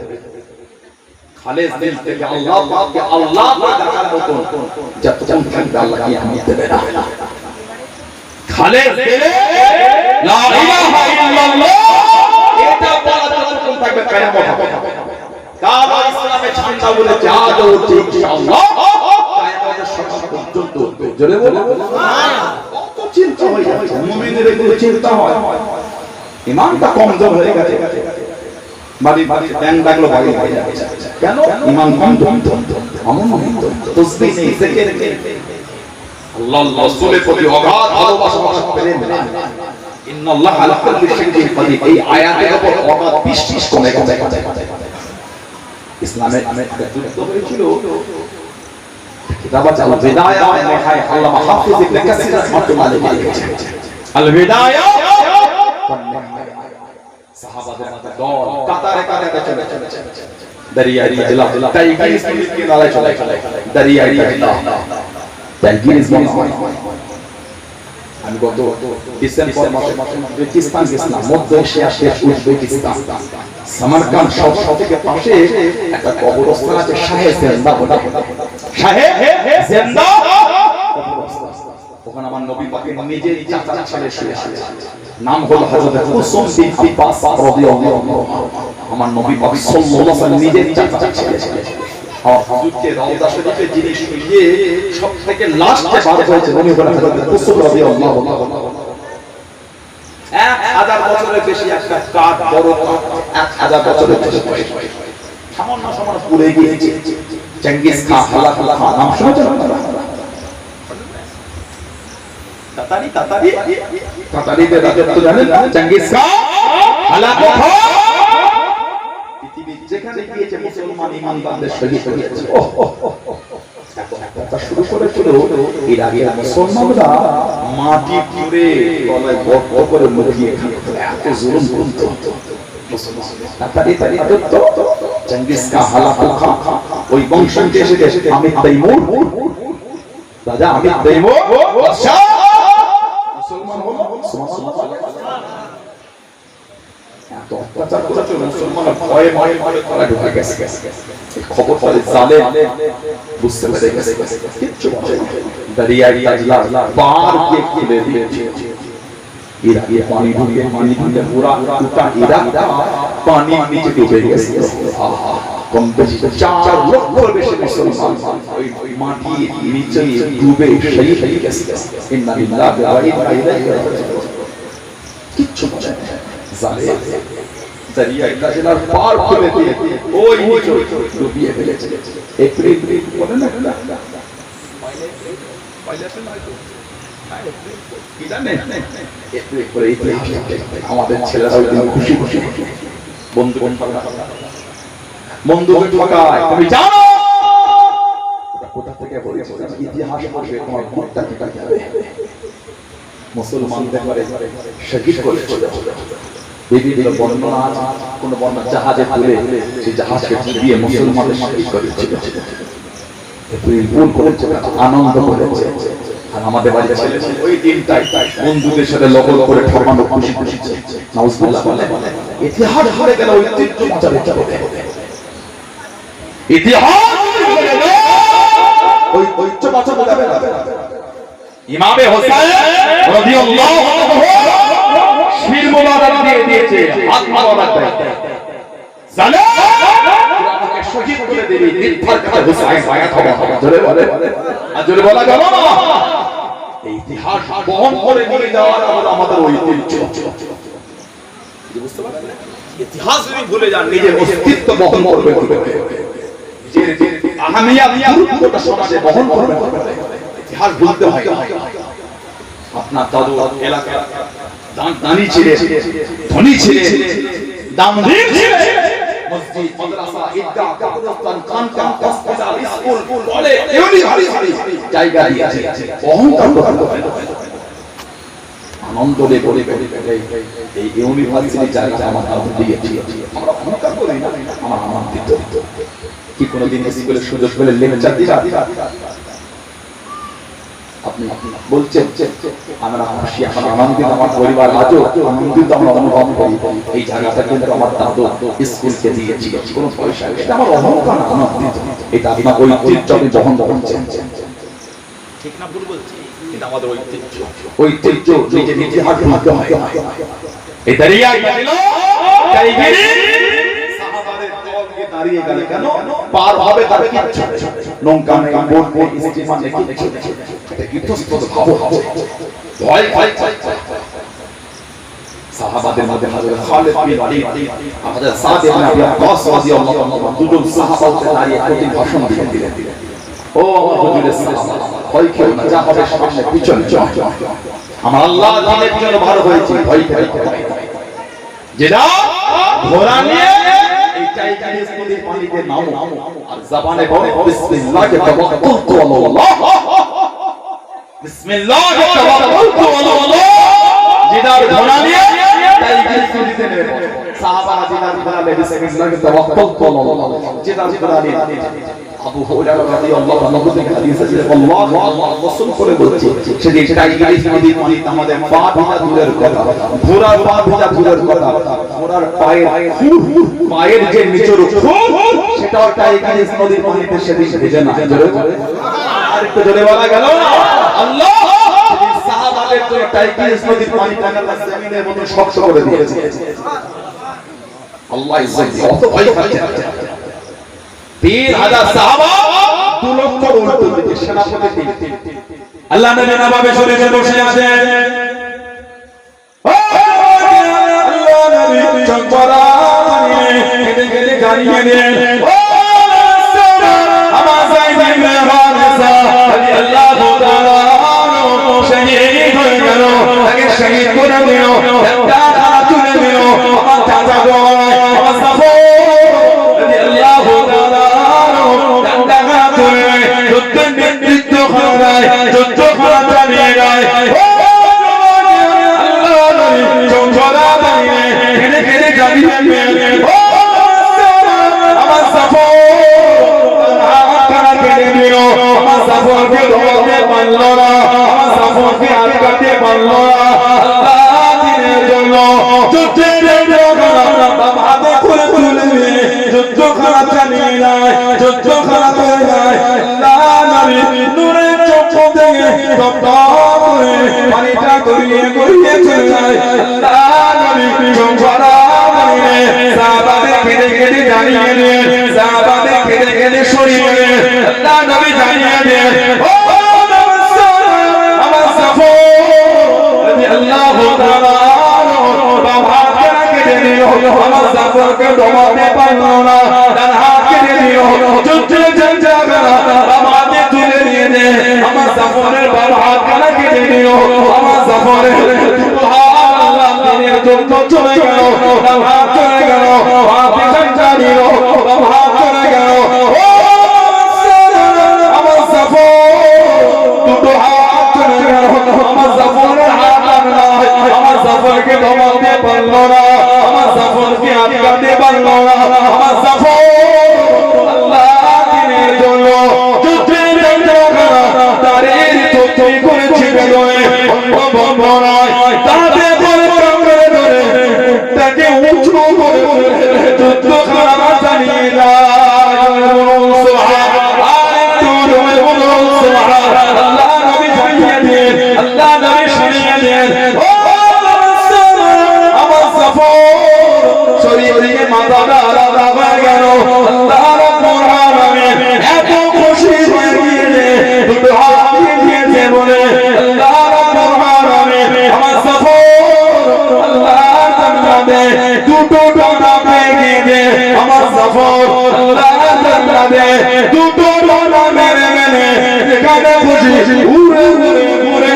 Speaker 1: খালেস দিল থেকে আল্লাহ পাককে আল্লাহ দেখার মত যতক্ষণ থাকবে আল্লাহ কিয়ামত দেবে না। খালেস দিলে লা ইলাহা ইল্লাল্লাহ এটা বলা যতক্ষণ থাকবে কিয়ামত হবে। কাবা ইসলামে ঝান্ডা বলে যা উঠছে ইনশাআল্লাহ কিয়ামতের সকাল পর্যন্ত উঠবে। জোরে বলো সুবহান। কত চিন্তা হয়ে যাচ্ছে, মুমিনের এগুলো চিন্তা হয়, ঈমানটা কমজোর হয়ে গেছে। বাড়ি ব্যাং ডাকলো বাড়ি হয়ে যাচ্ছে, কেন? ঈমান কমজোর। আমন তাসবিহ নেই, জিকির নেই, আল্লাহর রাসূলের প্রতি অগাধ ভালোবাসা প্রেম নেই। ইন্নাল্লাহ আলা কুল্লি শাইইন কাদির, এই আয়াতের উপর অগাধ বিশ্বাস কমে গেছে। ইসলামের একটা যুদ্ধ হয়েছিল, কিতাব আল বিদায়া ওয়া নিহায়া, আল্লামা হাফিজ ইবনে কাসির রাহমাতুল্লাহ আলাইহি লিখেছেন আল বিদায়া ওয়া নিহায়া। সাহাবাদের মধ্যে দল কাতারে কাতারে চলে দরিয়াই তাজলা টাইগ্রিস কি নালায় চলে দরিয়াই তাজলা টাইগ্রিস বলে। আমি গত ডিসেম্বর মাসে উজবেকিস্তান গেছিলাম, মধ্য এশিয়া শেষ উজবেকিস্তান, সামারকান্দ শহর থেকে পাশে একটা কবরস্থান আছে, শাহে জিন্দা। শাহে জিন্দা ওখানে আমার নবী পাকের নিজের চাচা ছেলে শুয়ে আছে, নাম হলো হযরত কুসুম বিন আব্বাস রাদিয়াল্লাহু আনহু। আমার নবী পাক সাল্লাল্লাহু আলাইহি ওয়াসাল্লাম নিজের চাচা ছেলে। আর হুজুরকে রওজা শরীফে যিনি শুইয়ে সবথেকে লাস্টে বার হয়েছে উনি হলেন হযরত রাসূল রাদিয়াল্লাহু তাআলা। 1000 বছরের বেশি একটা কাঠ, বড় কাঠ, 1000 বছরের বেশি বয়স, সামান্য সামান্য পুড়ে গিয়েছে। চেঙ্গিস খান, হালাকুল খান নাম শুনেছেন? তাতারিদের রাজত্ব জানেন? চেঙ্গিস খান, হালাকুল খান পৃথিবীর যেখানে গিয়েছে মুসলমান ইমানদারদের শহীদ করেছে। শুরু করেছিল ইরাকের মুসলমানরা মাটি পুড়ে গলায় বদ্ধ করে মুখিয়ে খেত, এত জুলুম করত চেঙ্গিস খান, হালাকুল খান। ওই বংশকে এসে আমির তৈমুর, রাজা আমির তৈমুর মুসলমান হলো। এত অত্যাচার করেছে মুসলমানরা ভয়ে ভয়ে ভয়ে তারা ঢুকে গেছে। খবর পেলে জালেম বুঝতে পেরে গেছে, কিচ্ছু বলে না। দরিয়ায় তাজলা পার দিয়ে খুলে দিয়েছে। ইরাকে পানি ঢুকে পুরা গোটা ইরাক পানির নিচে ডুবে গেছে। কম বেশি 4 লক্ষের বেশি মুসলমান ওই মাটির নিচে ডুবে শহীদ হয়ে গেছে। ইন্না লিল্লাহি ওয়া ইন্না ইলাইহি রাজিউন। কিচ্ছু বলে না। জালেম দরিয়ায় তাজলার পার খুলে দিয়ে ওই নিচে ডুবিয়ে ফেলেছে। এপ্রিল বলে না, আমাদের ছেলেরা খুশি খুশি বন্ধু ঠকায়। তুমি জানো কোথা থেকে বলেছে? ইতিহাস পড়বে তোমার মুখটা কেটে যাবে। মুসলমানদের শহীদ করেছে বিভিন্ন বর্ণনা আছে। কোন বর্ণনা জাহাজে তুলে সেই জাহাজকে ডুবিয়ে মুসলমানদের শহীদ করেছিল। ভুল করেছে, আনন্দ করেছে। আর আমাদের বাড়িতে ওই দিনটাই বন্ধুদের সাথে লগল করে ঠকানো খুশি খুশি। নাউজুবিল্লাহ বলে ইতিহাস ভুলে গেল, ঐতিহ্য বাঁচাতে হবে। ইতিহাস ওই ঐতিহ্য বাঁচাতে যাবে না। ইমামে হোসেন রাদিয়াল্লাহু আনহু শির মোবারক দিয়ে দিয়েছে, হাত মোবারক দেয়। জালেম আমাকে শহীদ করে দিবি, নির্ভর করে হোসেন বায়াত হবে। জোরে বলে, আর জোরে বলা গেল না। এই ইতিহাস বহন করে নিয়ে যাওয়ার আমাদের ঐতিহ্য। বুঝতে পারছেন? ইতিহাস যদি ভুলে যান নিজের অস্তিত্ব বহন করবে, নিজের আহমিয়াত গুরুত্বটা সমাজে বহন করবে। ইতিহাস ভুলতে হয় না। আপনার দাদু এলাকার দানি ছিলেন, ধনী ছিলেন, দামদির ছিলেন। মসজিদ, মাদ্রাসা, ঈদগাহ, কবরস্থান, খানকাহ, হসপিটাল, স্কুল, কলেজ এমনি ভারী ভারী জায়গা দিয়েছে। অহংকার করতে হয় না। আনন্দ দিয়ে বলে এই ইউনিভার্সিটি জায়গা আমার দাদু দিয়েছে। আমরা অহংকার করি না, আমার আনন্দিত। কি কোনোদিন স্কুলের সুযোগ পেলে লেকচার দিবা? আপনি বলছেন আমরা খুশি, এখন আনন্দিত, আমার পরিবার আজও আনন্দিত আমরা অনুভব করি। এই জায়গাটা কিন্তু আমার দাদু স্কুলকে দিয়েছিল, কোনো পয়সা, এটা আমার অহংকার, আনন্দিত। এটা আপনার ঐতিহ্য, আপনি যখন বলছেন ঠিক না ভুল বলছি, এটা আমাদের ঐতিহ্য। ঐতিহ্য নিজে নিজে হাত ভাগতে হয়। এই দরিয়ায় গেল কারিগরি সাহাবাদের দল দিয়ে দাঁড়িয়ে গেল কেন? পার হবে তবে কিচ্ছু নৌকা নেই, বোট নেই, স্টিমার নেই, কিচ্ছু নেই। এটা ইতস্তত ভাব হবে, ভয় ভয়। সাহাবাদের মধ্যে হযরত খালিদ বিন ওয়ালিদ, হযরত সাদ ইবনে আবি ওয়াক্কাস রাদিয়াল্লাহু আনহু দুজন সাহাবা দাঁড়িয়ে প্রতি ভাষণ দিলেন। ও আমার হুজুরের সাহাবা, ভয় খেও না, যা হবে সামনে পিছনে চল। আমার আল্লাহ দিনের জন্য ভালো হয়েছে, ভয় খেও না। যেটা ঘোড়া নিয়ে এই টাইগারিস নদীর পানিতে নামো আর জবানে বলো বিসমিল্লাহি তাওয়াক্কালতু আলাল্লাহ, বিসমিল্লাহি তাওয়াক্কালতু আলাল্লাহ। যেটা ঘোড়া নিয়ে টাইগারিস নদীতে নেমে সাহাবারা যেটা ঘোড়া নিয়ে বিসমিল্লাহি তাওয়াক্কালতু আলাল্লাহ, যেটা ঘোড়া নিয়ে আবু হুরায়রা রাদিয়াল্লাহু আনহু থেকে হাদিস আছে, আল্লাহু আকবার কসম করে বলছি সেদিন টাইগারিস নদীর পানিতে আমাদের পা ভিজা দূরের কথা, ঘোড়ার পা ভিজা দূরের কথা, ঘোড়ার পায়ের যে নিচের খুব সেটাও টাইগারিস নদীর পানিতে সেদিন ভিজে না। আর একটু জোরে বলা গেল না আল্লাহ সাহাবাদের জন্য টাইগ্রিস নদীর পানিটা জমিনের মতো শক্ত করে দিয়েছে। আল্লাহ ইজ্জত কত ভয় খাচ্ছে। 3000 সাহাবা 2 লক্ষ উল্টো দিকে সেনাপতি আল্লাহ নবী নবাবে শরীফে বসে আছেন আল্লাহ নবী চকরা কেটে কেটে গাড়িয়ে দেন আমার সাইদ ইবনে হারিসা রাদিয়াল্লাহু তাআলা শহীদ হয়ে গেল তাকে শহীদ করে দিল দাদা তুলে দিল আমার চাচা গো আমার সাফো রাদিয়াল্লাহু তাআলা দাদা তুলে যুদ্ধ নেতৃত্ব করায় যুদ্ধ করা চালিয়ে যায় আল্লাহ নবী চকরা বানিয়ে কেটে কেটে গাড়িয়ে দেন আমার সাফো আমার সাফরকে ধরতে পারল না আমার সাফরকে আটকাতে পারল না আল্লাহ দিনের জন্য যুদ্ধের হাতে খুলে তুলে নিয়ে যুদ্ধ খারাপ চালিয়ে যায় যুদ্ধ খারাপ হয়ে যায় আল্লাহ নবী নূরের চোখ থেকে করে পানিটা গড়িয়ে গড়িয়ে চলে যায় আল্লাহ নবী সংসারা বানিয়ে সাহাবাদের কেটে কেটে দাঁড়িয়ে দেন সাহাবাদের কেটে কেটে সরিয়ে দেন আল্লাহ নবী জানিয়ে দেন ও আমার সাফো রাদিয়াল্লাহু তাআলা বাবা কেটে দিল আমার সাফরকে দমাতে পারল না তার হাত কেটে দিল যুদ্ধে জঞ্জাগরা বাবাকে তুলে নিয়ে দে আমার সাফরের বাবা হাত কেটে দিল আমার সাফরের আল্লাহ দিনের জন্য চলে গেল তার হাত চলে গেল হাতে জঞ্জা দিল বাবা চলে গেল দুটো হাত চলে গেল আমার সাফরের হাত লাগলো আমার সাফরকে দমাতে পারল না আমার সাফরকে আটকাতে পারল না আমার সাফর আল্লাহ দিনের জন্য যুদ্ধের জঞ্জাগরা তারের তৈরি করেছিল বন্ধ নয় তাতে করে ধরে তাকে উঁচু করে যুদ্ধ খারাপ চালিয়ে যায় আল্লাহ নবী শুনিয়ে দেন ও আমার সাফর শরীরে মাথাটা আলাদা হয়ে গেল আল্লাহ রাব্বুল আলামিন এত খুশি হয়ে গিয়েছে দুটো হাত দিয়েছে বলে আল্লাহ রাব্বুল আলামিন আমার সাফর আল্লাহ জান্নাতে দুটো ডানা পেয়ে গিয়েছে আমার সাফর আল্লাহ জান্নাতে দুটো ডানা মেরে মেরে যেখানে খুশি উড়ে উড়ে উড়ে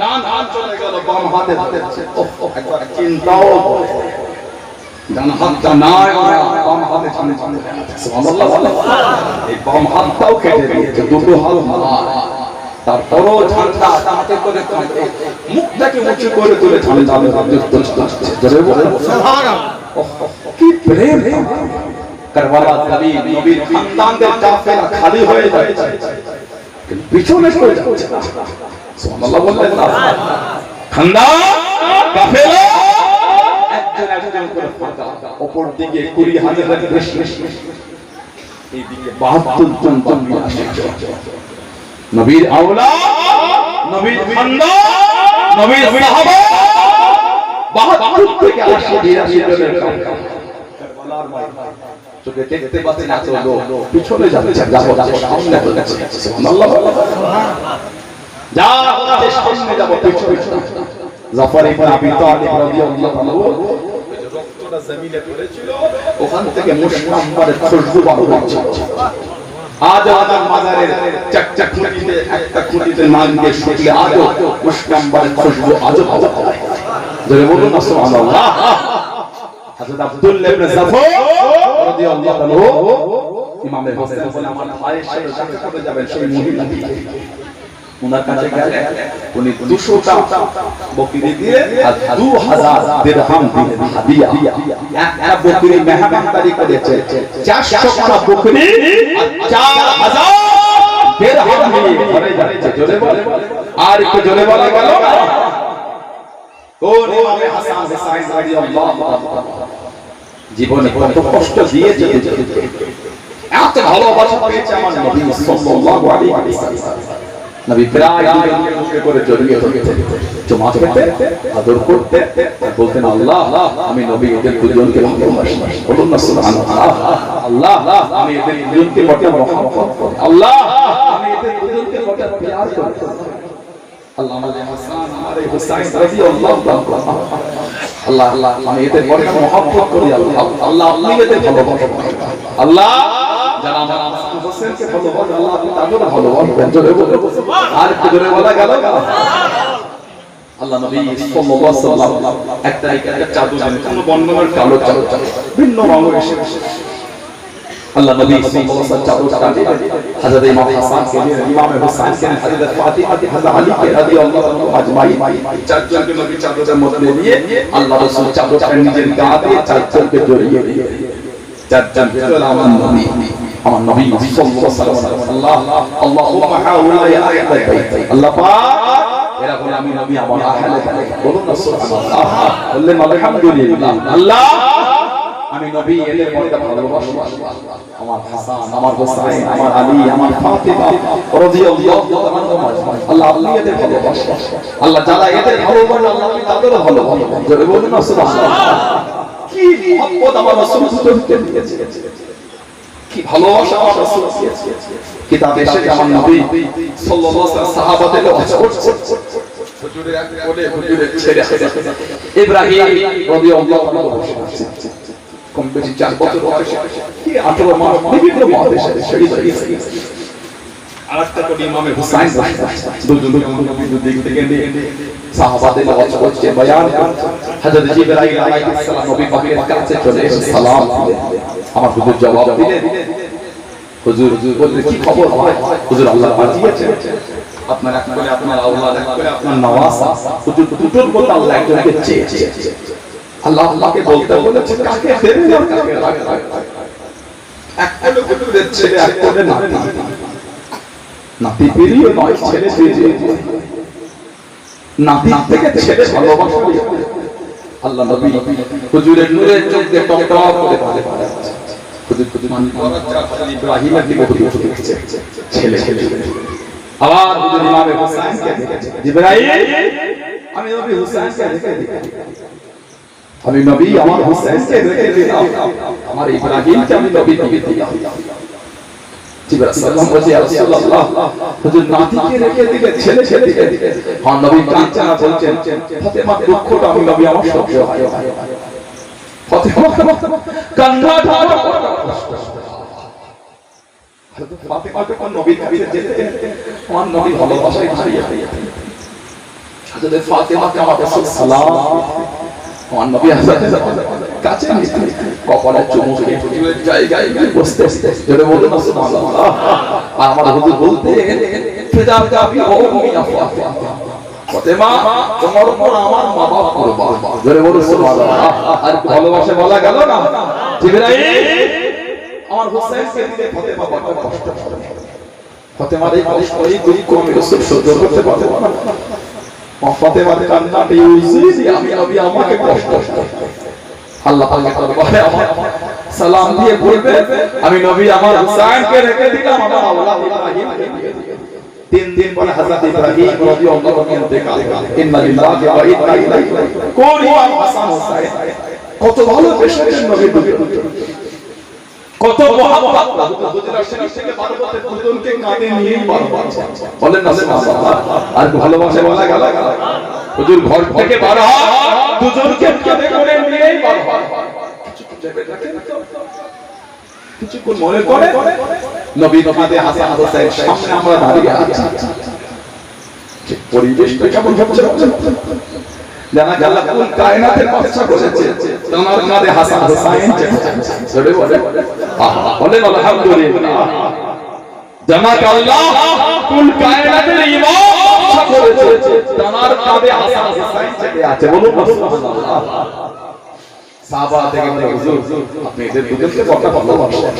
Speaker 1: ডান হাত চলে গেল বাম হাতে একবার চিন্তাও ডান হাতটা নাই বাম হাতে সামনে সামনে এই বাম হাতটাও কেটে দিয়েছে দুটো হাত তারপরও ঝান্ডা হাতে করে মুখটাকে উঁচু করে তুলে কি প্রেম কারবালা নবীর খানদানদের কাফেলা খালি হয়ে যাচ্ছে কিন্তু পিছনে সরে যাচ্ছে সুবহানাল্লাহ বললেন না খানদান কাফেলা একজন একজন করে ফাঁকা উপর দিকে 20,000 বেশি এই দিকে 72 জন জঙ্গি আসে নবীর আওলাদ নবীর খানদান নবীর সাহাবা 72 থেকে 80 জনের কারবালার ময়দান চোখে দেখতে পাচ্ছেন এত লোক পিছনে যাচ্ছে যাব সামনে হচ্ছে সুবহানাল্লাহ যা হচ্ছে সামনে যাব পিছনে জাফর ইবনে আবি তালিব রাদিয়াল্লাহু আনহু রক্তটা জমিনে পড়েছিল ওখান থেকে মুশরিকদের খুশবু বার হচ্ছে আজ আমাদের মাজারের চাকচাক খুঁটিতে একটা খুঁটিতে নাম দিয়ে শুকলে আজ মুশরিকদের খুশবু আজ হয় জোরে বলুন না সুবহানাল্লাহ হযরত আব্দুল্লাহ ইবনে জাফর রাদিয়াল্লাহু আনহু ইমাম হোসেন বলে আমার ভাইয়ের সাথে দেখা করতে যাবেন সেই মহিলা ওনার কাছে গেলে উনি 200টা বকরি দিয়ে আর 2000 দিরহাম দিলেন হাদিয়া একটা বকরি মেহমানদারি করেছে 400টা বকরি আর 4000 দিরহাম নিয়ে ঘরে যাচ্ছে জোরে বলে আর একটু জোরে বলা গেল কোন ইমামে হাসান হুসাইন রাদিয়াল্লাহু তাআলা জীবনে কত কষ্ট দিয়েছে এত ভালোবাসা পেয়েছে আমার নবী সাল্লাল্লাহু আলাইহি ওয়াসাল্লাম নবী প্রায় দুজনকে মুখে করে জড়িয়ে ধরতেন, চুমা খেতে, আদর করতে, বলতেন আল্লাহ আমি নবী এদের দুজনকে ভালোবাসি, বলুন না সুবহানাল্লাহ। আল্লাহ আমি এদের দুজনকে বড় মহব্বত করি, আল্লাহ আমি এদের দুজনকে বড় প্যার করি। আল্লাহ আমাদের হাসান আমাদের হুসাইন রাদিয়াল্লাহু তাআলা, আল্লাহ আল্লাহ আমি এদের বড় মহব্বত করি, আল্লাহ আল্লাহ আপনি এদের ভালোবাসেন, আল্লাহ যারা আমার হোসেনকে ভালোবাসে আল্লাহ আপনি তাদেরও ভালোবাসবেন, জোরে বলে আর একটু জোরে বলা গেল না। আল্লাহ নবী সাল্লাল্লাহু আলাইহি ওয়াসাল্লাম একটা চাদর কোন বর্ণনার কালো চাদর ভিন্ন রঙের এসে আল্লাহ নবী সাল্লাল্লাহু আলাইহি ওয়াসাল্লাম চাদর হযরত ইমাম হাসান কে দিয়ে ইমাম হুসাইন কে হযরত ফাতিমা কে হযরত আলী কে রাদিয়াল্লাহু আনহু আজমাইন চারজনকে নবী চাদরের মধ্যে নিয়ে আল্লাহ রাসূল চাদরটা নিজের গা দিয়ে চারজনকে জড়িয়ে দিয়ে চারজন চলে আমার নবী সাল্লাল্লাহু আলাইহি ওয়াসাল্লাম আল্লাহ আল্লাহুম্মা হাউলা ইয়া আহলে বাইত আল্লাহ পাক এরা বলে আমি নবী আমার আহলে বাইত, বলুন না সুবহানাল্লাহ, বললেন আলহামদুলিল্লাহ। আল্লাহ আমি নবী এদের মধ্যে ভালোবাসি, আমার হাসান আমার হুসাইন আমার আলী আমার ফাতিমা রাদিয়াল্লাহু তাআলা আল্লাহ আপনি এদের ভালোবাসেন, আল্লাহ যারা এদের ভালোবাসেন আল্লাহ আপনি তাদেরও ভালোবাসেন, জোরে বলুন না সুবহানাল্লাহ। কি মহব্বত আমার রাসূল দিয়েছে, কি ভালোবাসা আমার রাসূল দিয়েছে। কিতাব এসে আমার নবী সাল্লাল্লাহু আলাইহি ওয়াসাল্লাম সাহাবাদের ওয়াজ করছে, হুজুরের এক কোলে হুজুরের ছেলে ইব্রাহিম রাদিয়াল্লাহু তাআলা কম বেশি 4 বছর বয়সে কি 18 মাস বিভিন্ন মহাদেশে শহীদ হয়েছে। আরেকটা কোটি ইমাম হুসাইন দুজন দিক থেকে নিয়ে সাহাবাদের ওয়াজ করছে, বয়ান করছে। হযরত জিবরাইল আলাইহিস সালাম নবী পাকের কাছে চলে এসে সালাম দিলেন, আমার হুজুর জবাব দিলেন, হুজুর বলতে কি খবর হয়? হুজুর আল্লাহ পাঠিয়েছেন আপনার এক বলে আপনার আওলাদ এক বলে আপনার নওয়াজ, হুজুর দুটোর কথা আল্লাহ একজনকে চেয়েছে, আল্লাহ আল্লাহকে বলতে বলেছে কাকে দেবে আর কাকে রাখবে। এক বলে হুজুরের ছেলে এক বলে নাতি, নাতি পেরিয়ে নয় ছেলে পেরিয়ে, নাতি থেকে ছেলে ভালোবাসা আল্লাহ নবী হুজুরের নূরের চোখ দিয়ে টকটক করে বলে হুজুর হুজুর মান ইব্রাহিমের দিকে দেখছে ছেলে ছেলে, আবার হুজুর ইমাম হুসাইনকে দেখেছে, জিবরাইল আমি নবী হুসাইনকে দেখে আমি নবী আমার হুসাইনকে দেখে দিলাম, আমার ইব্রাহিমকে আমি নবী দিলাম। জিবরাইল সাল্লাল্লাহু আলাইহি ওয়াসাল্লাম হুজুর নাতিকে রেখে দিলে ছেলে ছেলে দিকে হ্যাঁ নবী কাঁদছেন বলছেন ফাতেমা দুঃখটা আমি নবী আমার সহ্য হয়, ফাতেমা কান্নাটা ফাতেমা যখন নবীর কাছে যেতেন আমার নবী ভালোবাসায় হারিয়ে গেলেন। হযরত ফাতেমাকে আমার রাসূল সালাম আমার নবী হযরত কাছে নিয়ে কপালে চুমু দিয়ে হুজুরের জায়গায় বসতে জোরে বলুন না সুবহানাল্লাহ। আর আমার হুজুর বলতেন ফিদা কাবি ও মিয়া ফাতেমা তোমার উপর আমার মা বাবা কুরবান, জোরে বলুন সুবহানাল্লাহ। আর ভালোবাসা বলা গেল না, জিবরাইল আমার হুসাইনকে দিলে ফাতেমা বড় কষ্ট পাবে, ফাতেমার এই কষ্ট এই দুঃখ আমি রাসূল সহ্য করতে পারবো না, ফাতেমার কান্নাটা ইউজুলি আমি নবী আমাকে কষ্ট আল্লাহ পাকের দরবারে আমার সালাম দিয়ে বলবে আমি নবী আমার হুসাইনকে রেখে দিলাম আমার আওলাদ ইব্রাহিমকে দিয়ে দিলাম। 3 দিন পরে হযরত ইব্রাহিম রাদিয়াল্লাহু আনহু ইন্তেকাল করেন, ইন্না লিল্লাহি ওয়া ইন্না ইলাইহি রাজিউন। কোন ইমাম হাসান হুসাইন কত ভালো পেশাদার নবী দুজন, কত মহব্বত হুজুর শরীফ থেকে বারবতে দুজনকে কাঁধে নিয়ে বারবার বলেন না সুবহানাল্লাহ। আর ভালোবাসা বলা গেল হুজুর ঘর থেকে বার হয় দুজনকে কাঁধে করে নিয়েই বারবার কিছু কোন মনে করে নবী কাঁধে হাসান হোসেন সামনে আমরা দাঁড়িয়ে আছি, পরিবেশটা কেমন হচ্ছে জানা গেল কুল কায়নাতের বাদশা বলেছে তোমার কাঁধে হাসান হোসেন চলে বলে বলেন আলহামদুলিল্লাহ। জানা গেল কুল কায়নাতের ইমাম বলেছে তোমার কাঁধে হাসান হোসেন চেপে আছে, বলুন সুবহানাল্লাহ। সাহাবা থেকে বলে হুজুর আপনি এদের দুজনকে কত ভালোবাসেন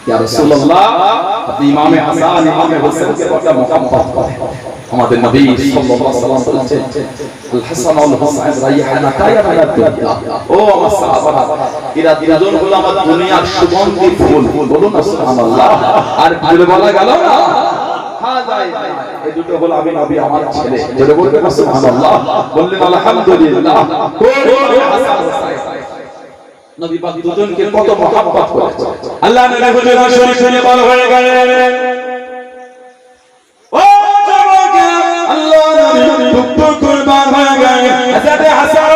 Speaker 1: ইয়া রাসূলুল্লাহ, আপনি ইমামে হাসান ইমামে হোসেনকে কত মহব্বত করেন। আমাদের নবী সাল্লাল্লাহু আলাইহি ওয়াসাল্লাম বলেছেন আল হাসান ওয়াল হুসাইন রাইহানাতায়া মিনাদ দুনিয়া, ও আমার সাহাবারা এরা দুজন হলো আমার দুনিয়ার সুগন্ধি ফুল, বলুন সুবহানাল্লাহ। আর বলে বলা গেল না হাদাই এই দুটো হলো আমি নবী আমার ছেলে জোরে বলবেন সুবহানাল্লাহ বললেন আলহামদুলিল্লাহ হাসান হুসাইন নবী পাক দুজনকে কত মহব্বত করেছে আল্লাহ নবী হুজুর শরীফ শুনে বল হয়ে গেলেন ও যুবক আল্লাহ নবী টুকটুক কুরবান হয়ে গেলেন হযরত হাসান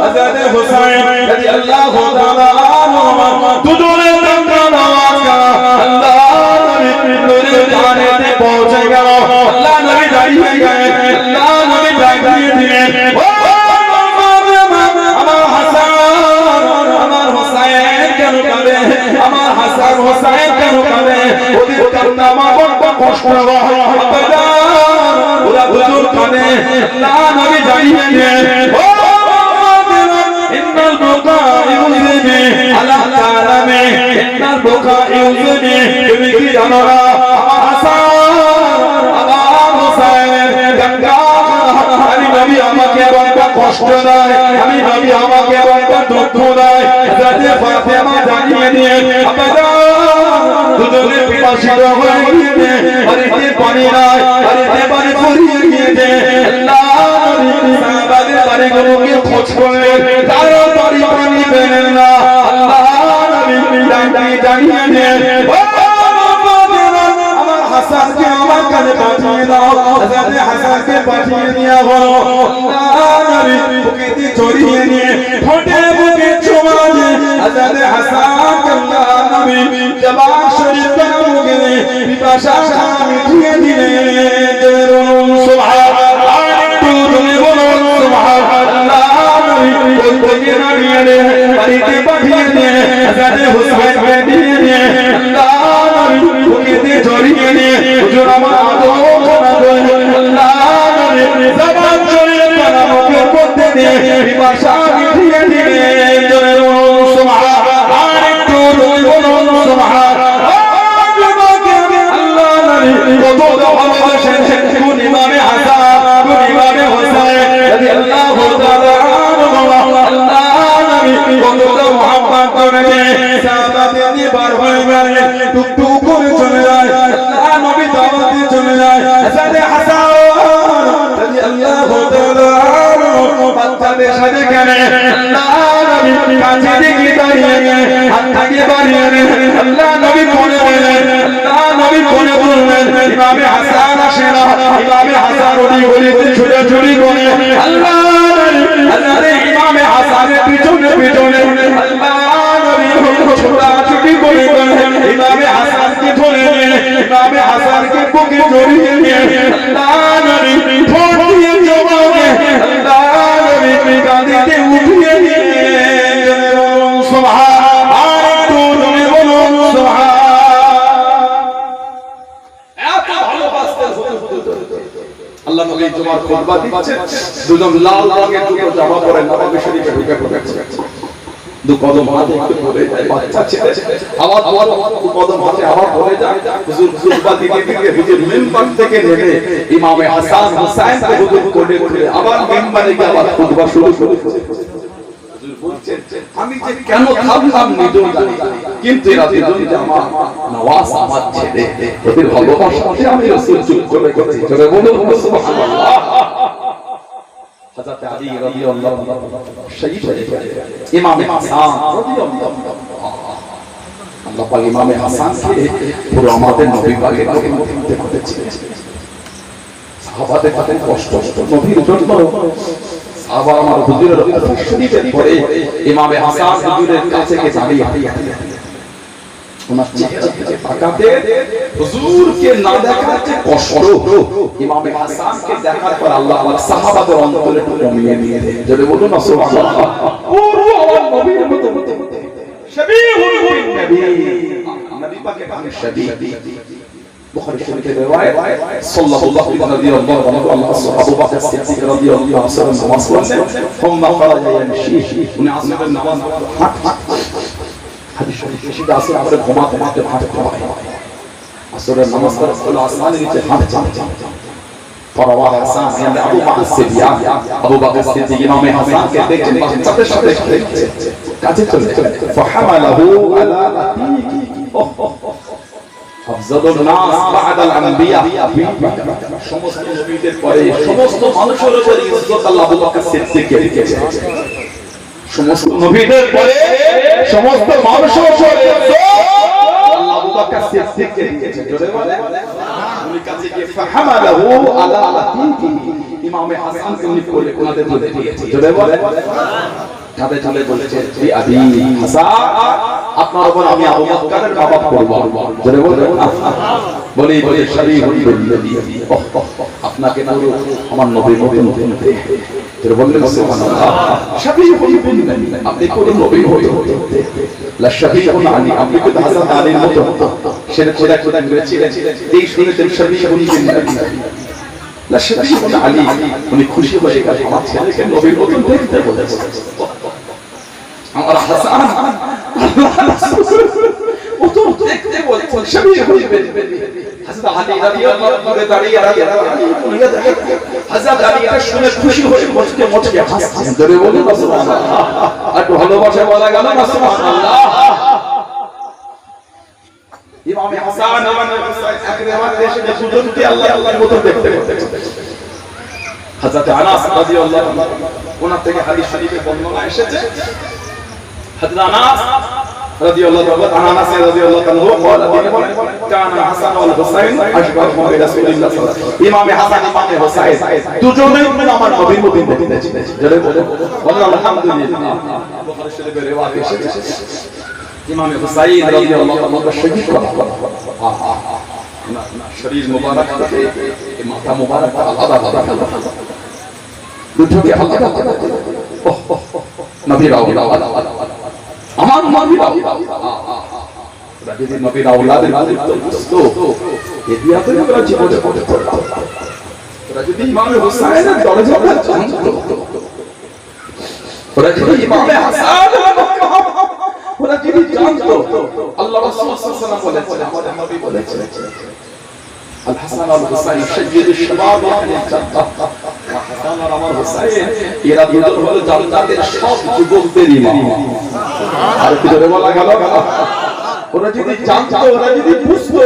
Speaker 1: হযরত হুসাইন রাদিয়াল্লাহু তাআলা আনহুমা দুজনের কান্নার আওয়াজ আল্লাহ নবী নূরের জানেতে পৌঁছে গেল আল্লাহ নবী দাঁড়িয়ে গেলেন আল্লাহ নবী দাঁড়িয়ে দিলেন ও আমার হাসান আমার হুসাইন কেন কাঁদে আমার হাসান হুসাইন কেন কাঁদে ওদের কান্না আমার বড় কষ্ট হয় ওরা হুজুর কাঁদে আল্লাহ নবী দাঁড়িয়ে দিলেন ও ইন্নাল বুকা ইউজিনি আলা কালামে ইন্নাল বুকা ইউজিনি তুমি কি জানো না আমার হাসান আমার হুসাইন গঙ্গা আমি নবী আমাকে বড় কষ্ট দেয় আমি নবী আমাকে বড় দুঃখ দেয় হযরত ফাতেমা জানিয়ে দিয়ে আব্বা দুজনে পিপাসিত হয়ে গিয়েছে বাড়িতে পানি নাই বাড়িতে পানি ফুরিয়ে গিয়েছে আল্লাহ নবী সাহাবাদের বাড়িগুলোকে খোঁজ করলেন কারো বাড়ি পানি পেলেন না আল্লাহ নবী জানিয়ে দিয়ে আমার হাসানকে আমার কাছে পাঠিয়ে দাও হযরত হাসানকে পাঠিয়ে দেয়া হলো আল্লাহ নবী বুকেতে জড়িয়ে নিয়ে ঠোঁটে বুকে চুমা দিয়ে হযরত হাসানকে আল্লাহ নবী জবান শরীফ মুখে পিপাসা মিটিয়ে দিলেন সুবহানাল্লাহ তুমি বলুন সুবহানাল্লাহ নবী বলতে দাঁড়িয়ে বাড়িতে পাঠিয়ে দিয়ে হযরত হুসাইনকে দিয়ে দিয়ে আল্লাহ নবী বুকেতে জড়িয়ে নিয়ে হুজুর আমার আদর আল্লাহ নবী জবান শরীফ মুখের মধ্যে দিয়ে পিপাসা মিটিয়ে দিলেন সুবহানাল্লাহ তুমি বলুন সুবহানাল্লাহ আল্লাহ নবী কত ভালোবাসেন কোন ইমামে হাসান কোন ইমামে হুসাইন রাদিয়াল্লাহু তাআলা আনহুমা আল্লাহ নবী কত মুহাব্বত করেন সাহাবাতে নিবার হয়ে গেলেন টুকটুক করে চলে যায় আল্লাহ নবী দাওয়াতে চলে যায় হযরত হাসান রাদিয়াল্লাহু তাআলা আনহু বাচ্চাদের সাথে গেলে আল্লাহ নবী কাছে দিকে দাঁড়িয়ে হাতটাকে বাড়িয়ে আল্লাহ নবী কোলে বললেন আল্লাহ নবী কোলে বললেন ইমামে হাসান আসে না ইমামে হাসান ওই গলিতে ছুটাছুটি করে আল্লাহ হযরত ইমামে হাসানের পিছনে পিছনে আল্লাহ নবী ছুটাছুটি করে ইমামে হাসানকে ধরে ইমামে হাসানকে বুকে জড়িয়ে নিয়ে আল্লাহ নবী ঠোঁট দিয়ে জবাবে আল্লাহ নবী কাঁদিতে উঠিয়ে নিয়ে সুবহানাল্লাহ তুমি বলুন সুবহানাল্লাহ এত ভালোবাসতেন আল্লাহ নবী জুমার খুতবা দিচ্ছেন দুজন লাল রঙের দুটো জামা পরে নবী শরীফে ঢুকে পড়েছে দু কদম হাতে একটু পড়ে যায় বাচ্চা ছেলে আবার দু কদম হাতে আবার পড়ে যায় হুজুর খুতবা দিতে দিতে হুজুর মিম্বার থেকে নেমে ইমামে হাসান হুসাইনকে হুজুর কোলে করে আবার মিম্বারে গিয়ে আবার খুতবা শুরু করে হুজুর বলছেন আমি যে কেন থামলাম নিজেও জানি কিন্তু এরা দুজন যে আমার নওয়াজ আমার ছেলে এদের ভালোবাসাতে আমি রাসূল চুপ করে গেছি জোরে বলুন সুবহানাল্লাহ হযরত আলী রাদিয়াল্লাহু আনহু শহীদ হয়ে গেলেন ইমামে হাসান রাদিয়াল্লাহু আল্লাহ পাক ইমামে হাসানকে পুরো আমাদের নবী পাকের মধ্যে করেছিলেন সাহাবাদের কাছে কষ্ট নবীর জন্য সাহাবা আমার হুজুরের শরীফের পরে ইমামে হাসান হুজুরের কাছে গিয়ে দাঁড়িয়ে ওনার চেহারা দিকে তাকাতে হুজুরকে না দেখাতে কষ্ট ইমামে হাসানকে দেখার পর আল্লাহ পাক সাহাবাদের অন্তরে একটু কমিয়ে নিয়ে দেন যদি বলুন না সুবহানাল্লাহ পুরো আমার নবীর মতো শবীহুল নবী নবী পাকের নামে শবী বুখারী শরীফের riwayat সাল্লাল্লাহু আলাইহি ওয়া সাল্লাম আবু বকর সিদ্দিক রাদিয়াল্লাহু আনহু নামাজ পড়লেন ثم خرج يمشي উনি আসরের নামাজ হাদিস শরীফে সেটা আসর আমরা ঘুমাতে হাঁটতে আসরের নামাজ পড়ে খোলা আসমানের নিচে হাঁটতে ফরওয়া হাসান মানে আবু বকর সিদ্দিক আবু বকর সিদ্দিক ইমামে হাসানকে দেখছেন বাচ্চাদের সাথে খেলছে কাছে চলে ফাহামালাহু আলা আতিকি আফজালুন নাস বা'দাল আনবিয়া সমস্ত নবীদের পরে সমস্ত মানুষের উপর ইজ্জত আল্লাহ আবু বকর সিদ্দিককে রেখেছে সমস্ত নবীদের পরে সমস্ত মানুষের উপর ইজ্জত আল্লাহ আবু বকর সিদ্দিককে রেখেছে জোরে বলে উনি কাছে গিয়ে ফাহামালাহু আলা আতিকি ইমামে হাসানকে উনি কোলে কোনাতে তুলে দিয়েছে জোরে বলে তাতে চলে বলেছে জি আবি হাসান আপনার উপর আমি আবু বকরের বাবা করব জোরে বলে বলি বলি শরীহুল বিল্লাহি আপনাকে না আমার নবীর মতন হতে জোরে বললেন সুবহানাল্লাহ শরীহুল বিল্লাহি আপনি কোন নবী হতে লা শরীহুল আলী আপনি তো হাসান আলীর মতন সেটা খোদা খোদা করেছিলেন এই শুনেছেন শরীহুল বিল্লাহি লা শরীহুল আলী উনি খুশি হয়ে গেলেন আমার ছেলেকে নবীর মতন দেখতে বলেছে আমার হাসান আল্লাহ রাসূল ও তো দেখতে বলছে শরীহুল বিল্লাহি হযরত আলী রাদিয়াল্লাহু তাআলা দাঁড়িয়ে হযরত আলী এটা শুনে খুশি হয়ে মুচকে মুচকে হাসছেন ধরে বলেন সুবহানাল্লাহ আর ভালোবাসা বলা গেল না সুবহানাল্লাহ ইমাম হাসান এবং হুসাইন এক রিওয়ায়াত এসে যে দুজনকে আল্লাহর মতো দেখতে হযরত আনাস রাদিয়াল্লাহু আনহু ওনার থেকে হাদিস শরীফে বর্ণনা এসেছে হযরত আনাস রাদিয়াল্লাহু আনহু বলেন কানা হাসান ওয়াল হুসাইন আশবাহু বিরাসূলিল্লাহ সাল্লাল্লাহু আলাইহি ওয়াসাল্লাম ইমাম হাসান ইমাম হুসাইন দুজনেই আমার নবীর মতো দেখতে ছিলেন জোরে বলেন আলহামদুলিল্লাহ বুখারী শরীফের রিওয়ায়াত এসেছে ইমাম হুসাইন রাদিয়াল্লাহু আনহু শহীদ করা না শরীর মুবারক থেকে মাথা মুবারক আলাদা আলাদা দুটোকে আলাদা নবীর আওলাদ আমার নবীর আওলাদ যদি নবীর আওলাদের তো এদিয়া তো আমরা জীবনে পড়ে পড়তাম ওরা যদি ইমাম হুসাইনের দরজাটা জানতো ওরা যদি ইমাম হাসান ওরা যদি জানতো আল্লাহ রাসূল সাল্লাল্লাহু আলাইহি ওয়াসাল্লাম আমাদের নবী বলেছেন আল হাসান আল হুসাইন সাইয়্যিদুশ শাবাব আহলে জান্নাহ হাসান আর আমার হুসাইন এরা দুজন হলো জান্নাতের সব যুবকদের ইমাম আর কি ধরে বলা গেল ওরা যদি জানতো ওরা যদি বুঝতো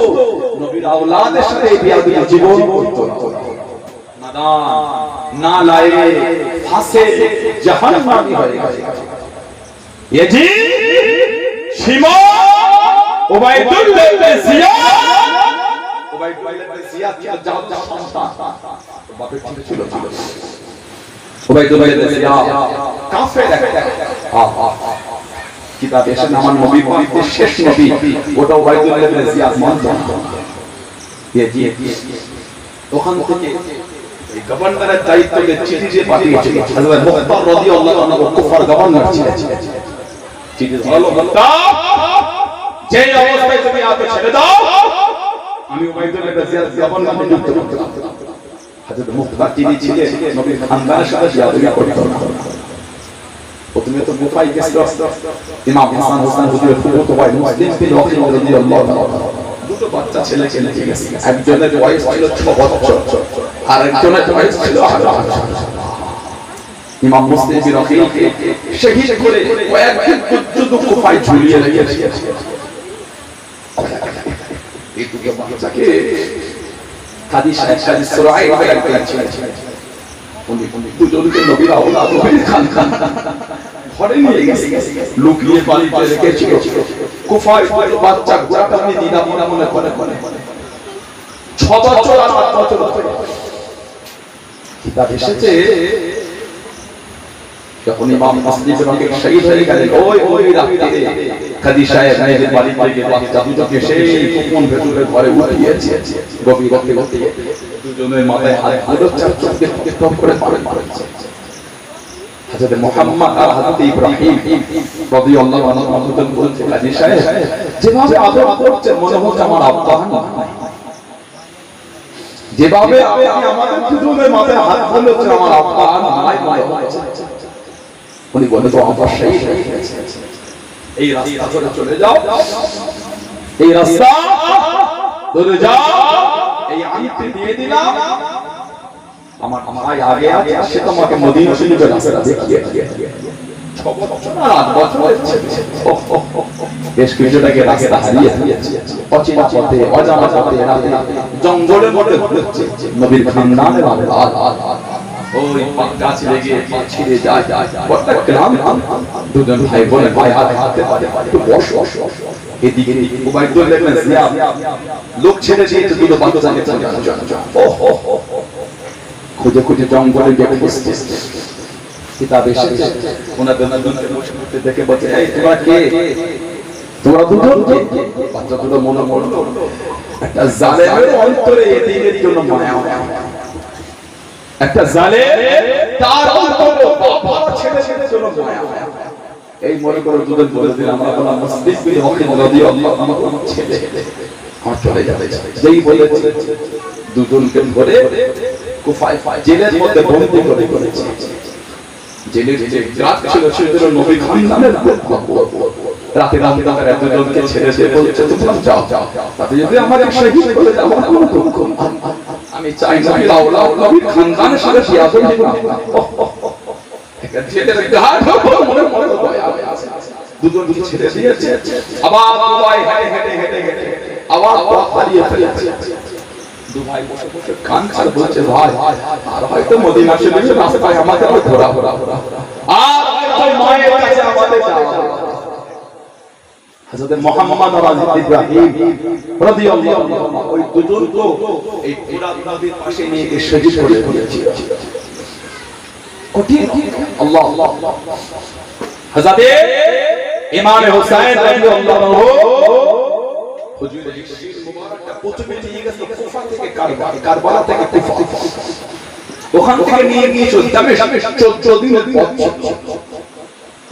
Speaker 1: নবীর আওলাদের সাথে এই বিয়া জীবন করতো না না লায়ে ফাসে জাহান্নামী হয়ে গেছে ইয়াজি শিমা উবাইদুল্লাহ ইবনে জিয়াদ উবাইদুল্লাহ ইবনে জিয়াদ ছিল জাহান্নাম সন্তান বাপের ছিল উবাইদুল্লাহ ইবনে জিয়াদ কাফের কিতাব এসে আমার নবী পাকের শেষ নবী ওটা উবাইদুল্লাহ ইবনে জিয়াদ মানতেন ইয়াজি ওখান থেকে এই গভর্নরের দায়িত্বকে চিঠি দিয়ে পাঠিয়েছিল হযরত মুখতার রাদিয়াল্লাহু আনহু কুফার গভর্নর ছিলেন চিঠি হলো মুখতার যে অবস্থায় তুমি আমাকে ছেড়ে দাও আমি উবাইদুল্লাহ ইবনে জিয়াদ গভর্নর নিযুক্ত করতে হযরত মুখতার চিঠি ছিলেন নবীর খানদানের সাথে বিয়া করতে প্রথমে তো মুফাই গেছিল ইমাম হাসান হোসেন হুজুরের ফুফাতো ভাই মুসলিম বিন ওয়াকিল রাদিয়াল্লাহু তাআলা দুটো বাচ্চা ছেলে ছেলে গেছে একজনের বয়স ছিল 6 বছর আর একজনের বয়স ছিল 8 বছর ইমাম মুসলিম বিন ওয়াকিলকে শহীদ করে কয়েকদিন পর্যন্ত কুফায় ঝুলিয়ে রেখেছে এই দুটো বাচ্চাকে কাদি সুরাই হয়ে গেছে উনি দুজনকে নবীর আওলাদ নবীর খান ঘরে নিয়ে গেছে লুকিয়ে বাড়িতে রেখেছিল কুফায় বাচ্চা গোটাটা নিয়ে দিনা মনে করে 6 বছর আর 8 বছর কিতাব এসেছে যখন ইমাম মুসলিম রঙে শহীদ হয়ে গেলেন ওই রাতে কাদি সাহেব নিজের বাড়ি থেকে বাচ্চা দুটোকে সেই কোন ভেতরে ঘরে উঠিয়েছে গভীর গতি দুজনের মাথায় হাত ধরে চোখে টপ করে মারছে হযরত মুহাম্মদ আর হযরত ইব্রাহিম রাদিয়াল্লাহু আনহু বলছেন কাদি সাহেব যেভাবে আদর করছেন মনে হচ্ছে আমার আব্বা যেভাবে আপনি আমাদের দুজনের মাথায় হাত ধরেছেন আমার আব্বা নাই উনি বলেন তো আব্বা শহীদ হয়ে গেছে এই রাস্তা ধরে চলে যাও এই রাস্তা ধরে যাও এই আংটি দিয়ে দিলাম আমার ভাই আগে আছে সে তোমাকে মদিনা শরীফের রাস্তা দেখিয়ে 6 বছর আর 8 বছরের ছেলে বেশ কিছুটাকে রাস্তা হারিয়ে দিয়েছে, অচেনা পথে অজানা পথে রাতে জঙ্গলের মধ্যে ঘুরছে। নবীর খানদানের আওলাদ ওই গাছ লেগে ছিঁড়ে যায়, বড়টা গ্রাম, দুজন ভাই বোনে ভাই হাতে পারে একটু বসো। এদিকে উবাইদুল্লাহ দেখলেন জিয়াদ লোক ছেড়ে দিয়েছে দুটো বাচ্চাকে খোঁজার জন্য। খুঁজে খুঁজে জঙ্গলে গিয়ে খুঁজছে, কিতাব এসেছে, ওনাদের দুজনকে বসে করতে দেখে বলছে, এই তোমরা কে? তোমরা দুজন কে? বাচ্চা দুটো মনে পড়লো একটা জালেমের অন্তরে এতিমের জন্য মায়া, একটা জালেম তার অন্তরে বাবা ছেলেদের জন্য মায়া। এই মনে করে দুজন বলে দিল, আমরা বললাম মুসলিম বিন ওয়াকিল রাদিয়াল্লাহু আনহু ছেলে আর চলে যাবে। যেই বলেছে দুজনকে ধরে কুফায় জেলের মধ্যে বন্দী করে করেছে। জেলের যে রাত ছিল সেটা নবী খানদানের রাতে রাতে দুজনকে ছেড়ে দিয়ে বলছে তোমরা যাও, তাতে যদি আমাকে শহীদ করে দাও আমার কোনো দুঃখ নেই, আমি চাই না লাউলাউ নবীর খানদানের সাথে বিয়াদব না। জেলের ঘাট মনে মনে দয়া আছে, দুজনকে ছেড়ে দিয়েছে। আবার দুবাই হেঁটে হেঁটে হেঁটে আবার হারিয়ে ফেলেছে। দুভাই বসে বসে কান খাল বলছে, ভাই আর হয়তো মদিনা শরীফের রাস্তায় আমাদের ঘোরা ঘোরা আর হয়তো মায়ের কাছে আমাদের যাওয়া। হযরত মুহাম্মদ ইব্রাহিম রাদিয়াল্লাহু আনহু ওই দুজন তো এই ফুরাত নদীর পাশে নিয়ে গিয়ে শহীদ করে দিয়েছিল। কঠিন আল্লাহ হযরত ইমাম হুসাইন রাদিয়াল্লাহু আনহু হুজুরের শির মুবারকটা প্রথমে নিয়ে গেছে কুফা থেকে কারবালা থেকে কুফা, ওখান থেকে নিয়ে গিয়েছিল দামেস্ক 14 দিনের পথ।